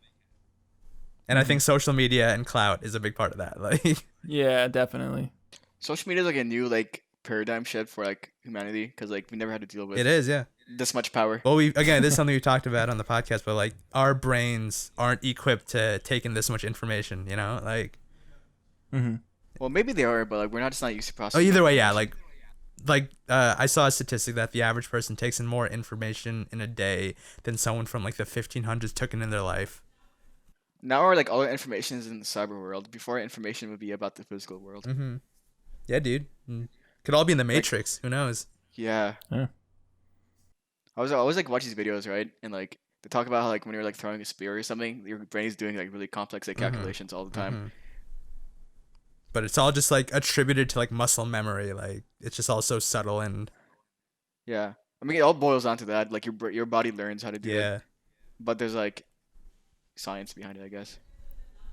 And I think social media and clout is a big part of that. Like, Yeah, definitely. Social media is like a new like paradigm shift for like humanity because like we never had to deal with it is, yeah. this much power. Well, this is something we talked about on the podcast, but like our brains aren't equipped to take in this much information, you know? Like, Well, maybe they are, but like we're just not used to oh, processing. either way, yeah. Like I saw a statistic that the average person takes in more information in a day than someone from like the 1500s took in their life. Now our like all our information is in the cyber world. Before, our information would be about the physical world. Yeah, dude. Could all be in the Matrix. Who knows? Yeah. Yeah. I always like watch these videos, right? And like they talk about how like when you're like throwing a spear or something, your brain is doing like really complex like calculations all the time. But it's all just like attributed to like muscle memory. Like it's just all so subtle and Yeah. I mean, it all boils down to that. Like your body learns how to do yeah. it. But there's like science behind it, I guess.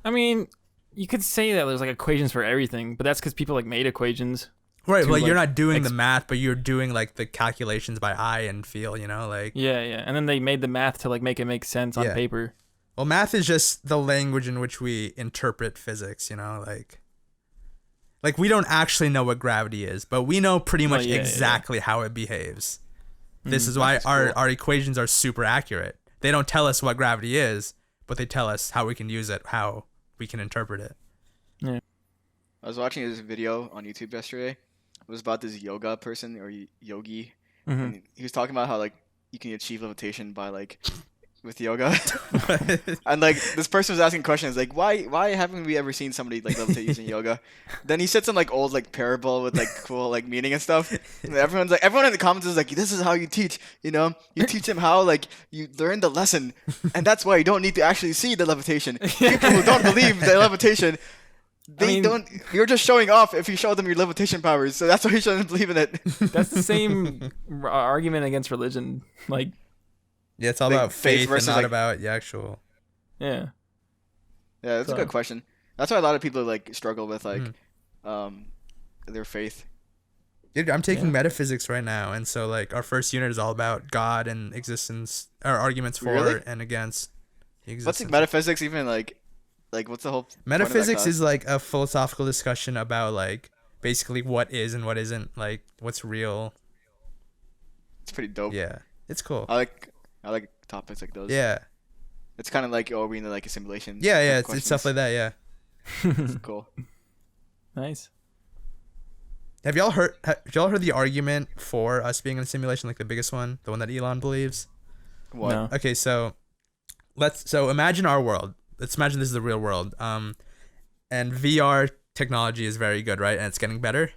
I mean, you could say that there's like equations for everything, but that's because people like made equations. Right, to, like you're like, not doing the math, but you're doing like the calculations by eye and feel, you know, like Yeah, yeah. And then they made the math to like make it make sense on Yeah. paper. well, math is just the language in which we interpret physics, you know, like we don't actually know what gravity is, but we know pretty much exactly how it behaves. This is why our equations are super accurate. They don't tell us what gravity is, but they tell us how we can use it, how we can interpret it. Yeah. I was watching this video on YouTube yesterday. It was about this yoga person or yogi. And he was talking about how like you can achieve levitation by like with yoga. And like this person was asking questions like why haven't we ever seen somebody like levitate using yoga? Then he said some like old like parable with like cool like meaning and stuff. And everyone in the comments is like, this is how you teach, you know? You teach them how like you learn the lesson, and that's why you don't need to actually see the levitation. People who don't believe the levitation, you're just showing off if you show them your levitation powers. So that's why you shouldn't believe in it. That's the same argument against religion. Like, Yeah, it's all Like about faith faith and versus, not like- about the actual. yeah. Yeah, that's a good question. That's why a lot of people like struggle with like their faith. Dude, I'm taking metaphysics right now, and so like our first unit is all about God and existence, or arguments for Really? and against existence. What's like metaphysics even like what's the whole point of that Metaphysics class? is like a philosophical discussion about like basically what is and what isn't, like what's real. It's pretty dope. Yeah, it's cool. I like topics like those. Yeah, It's kind of like we in like a simulation. yeah, it's stuff like that. Yeah. Cool. Nice. Have y'all heard the argument for us being in a simulation, like the biggest one, the one that Elon believes? What? No. Okay, so imagine our world. Let's imagine this is the real world. And VR technology is very good, right? And it's getting better.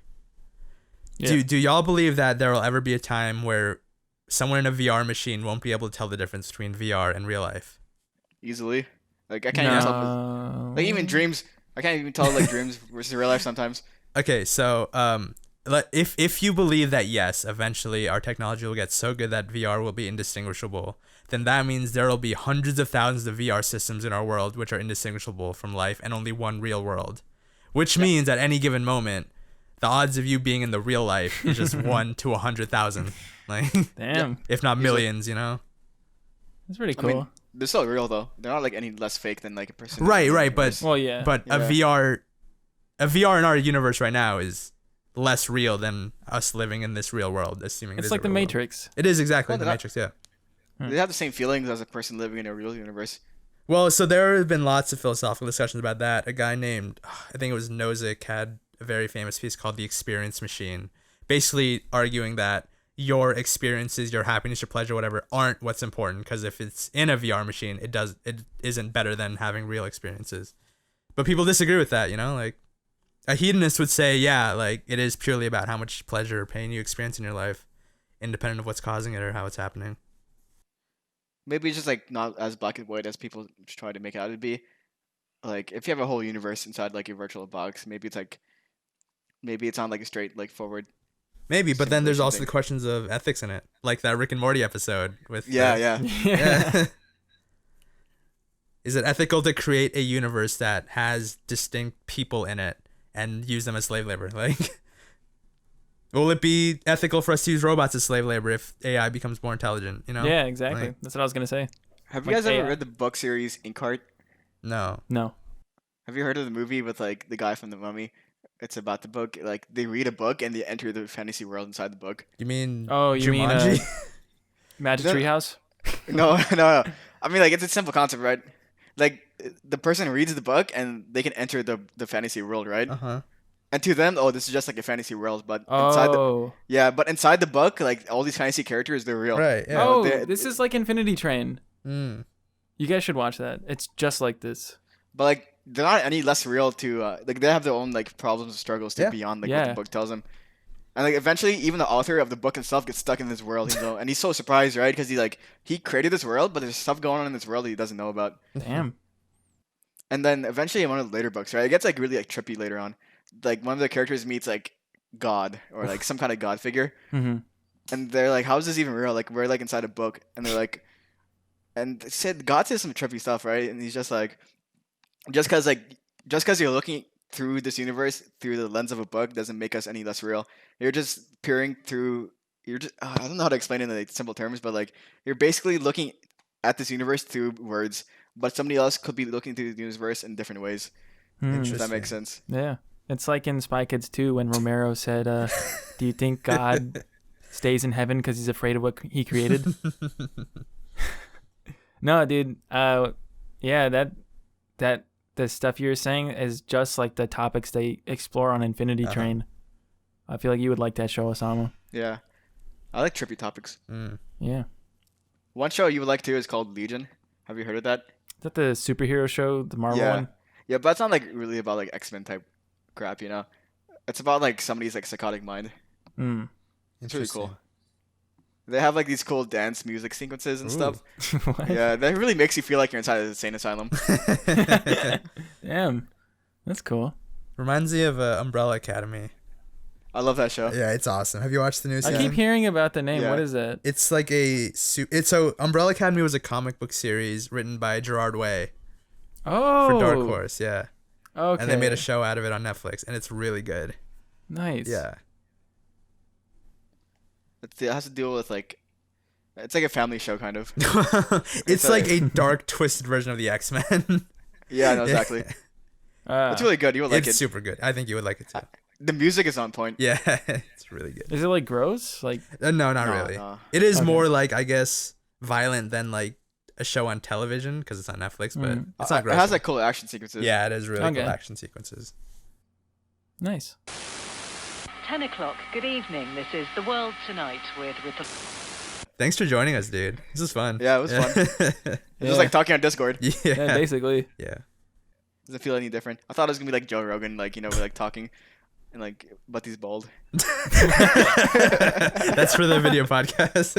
Yeah. Do y'all believe that there will ever be a time where someone in a VR machine won't be able to tell the difference between VR and real life? Easily. Like I can't even tell. Like even dreams. I can't even tell like dreams versus real life sometimes. Okay, so if you believe that yes, eventually our technology will get so good that VR will be indistinguishable, then that means there will be hundreds of thousands of VR systems in our world which are indistinguishable from life and only one real world. Which means at any given moment, the odds of you being in the real life is just 1 to 100,000. Like Damn. if not millions, you know? That's pretty I cool. mean, They're still real though. They're not like any less fake than like a person. Right, but Well, yeah. but Yeah. a VR in our universe right now is less real than us living in this real world, assuming it It's is like a the real world. Matrix. It is exactly Well, the they're not- Matrix, yeah. They have the same feelings as a person living in a real universe. Well, so there have been lots of philosophical discussions about that. A guy named, I think it was Nozick, had a very famous piece called The Experience Machine, basically arguing that your experiences, your happiness, your pleasure, whatever, aren't what's important, because if it's in a VR machine, it isn't better than having real experiences. But people disagree with that, you know? Like, a hedonist would say, yeah, like, it is purely about how much pleasure or pain you experience in your life, independent of what's causing it or how it's happening. Maybe it's just like not as black and white as people try to make it out to be. Like if you have a whole universe inside like your virtual box, maybe it's on like a straight like forward. Maybe, but then there's Simulation also thing. the questions of ethics in it, like that Rick and Morty episode with Yeah. yeah. Is it ethical to create a universe that has distinct people in it and use them as slave labor? Like, will it be ethical for us to use robots as slave labor if AI becomes more intelligent? You know? Yeah, exactly. Like, That's what I was gonna say. Have you Like guys ever AI. read the book series Inkheart? no. No. Have you heard of the movie with like the guy from the Mummy? It's about the book. Like they read a book and they enter the fantasy world inside the book. You mean? Oh, you mean, Jumanji? Magic No. Treehouse? No. I mean like it's a simple concept, right? Like the person reads the book and they can enter the fantasy world, right? Uh-huh. And to them, oh, this is just like a fantasy world, but inside the Oh. but inside the book, like all these fantasy characters, they're real. Right. Yeah. Oh, they- this is like Infinity Train. Mm. You guys should watch that. It's just like this. But like they're not any less real to like they have their own like problems and struggles to Yeah. beyond like what Yeah. the book tells them. And like eventually, even the author of the book himself gets stuck in this world, you know, and he's so surprised, right? Because he created this world, but there's stuff going on in this world that he doesn't know about. Damn. And then eventually, in one of the later books, right, it gets like really like trippy later on. Like one of the characters meets like God or like some kind of God figure, Mm-hmm. and they're like, "How is this even real? Like we're like inside a book," and they're like, and it said God says some trippy stuff, right? And he's just like, just because you're looking through this universe through the lens of a book doesn't make us any less real. You're just peering through. You're just I don't know how to explain it in like simple terms, but like you're basically looking at this universe through words, but somebody else could be looking through the universe in different ways. If that makes sense. Yeah. It's like in Spy Kids 2 when Romero said, do you think God stays in heaven because he's afraid of what he created? No, dude. Yeah, that the stuff you're saying is just like the topics they explore on Infinity Uh-huh. Train. I feel like you would like that show, Osama. Yeah, I like trippy topics. Mm. Yeah. One show you would like too is called Legion. Have you heard of that? Is that the superhero show, the Marvel Yeah. one? Yeah, but it's not like really about like X-Men type crap, you know. It's about like somebody's like psychotic mind. Mm. It's really cool. Interesting. They have like these cool dance music sequences and Ooh. stuff. What? Yeah, that really makes you feel like you're inside an insane asylum. Damn. That's cool. Reminds me of Umbrella Academy. I love that show. Yeah, it's awesome. Have you watched the new I season? keep hearing about the name. Yeah. What is that? It's like so Umbrella Academy was a comic book series written by Gerard Way Oh. for Dark Horse, yeah. Okay. And they made a show out of it on Netflix, and it's really good. Nice. Yeah. It has to deal with like, it's like a family show kind of. It's like a dark, twisted version of the X-Men. Yeah, no, exactly. It's really good. You would like It's it. super good. I think you would like it too. The music is on point. Yeah, it's really good. Is it like gross? Like No, not No, really. no. It is Okay. more like, I guess, violent than like a show on television because it's on Netflix, but Mm. it's not It gross. has like cool action sequences. Yeah, it is really Okay. cool action sequences. nice. 10 o'clock. Good evening. This is The World Tonight with the... Thanks for joining us, dude. This is fun. Yeah, it was fun. fun. It's just like talking on Discord. yeah. Yeah, basically. Yeah. Doesn't feel any different. I thought it was gonna be like Joe Rogan, like we're like talking, and like, but he's bald. That's for the video podcast.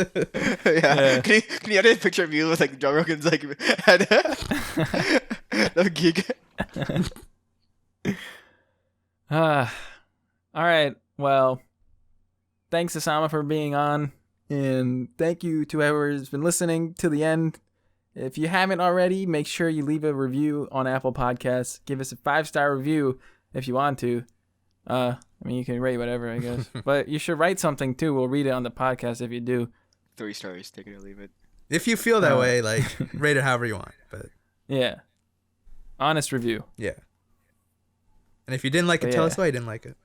Yeah. Can you edit a picture of you with like Joe Rogan's like head? No geek. All right. Well, thanks, Osama, for being on. And thank you to whoever's been listening to the end. If you haven't already, make sure you leave a review on Apple Podcasts. Give us a 5-star review if you want to. I mean, you can rate whatever, I guess. But you should write something, too. We'll read it on the podcast if you do. 3 stars. Take it or leave it. If you feel that way, like, rate it however you want. But Yeah. Honest review. yeah. And if you didn't like it, tell us why you didn't like it.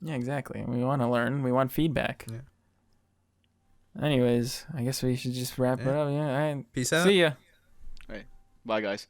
Yeah, exactly. We want to learn. We want feedback. Yeah. Anyways, I guess we should just wrap it up. Yeah. All right. Peace out. See ya. Bye, guys.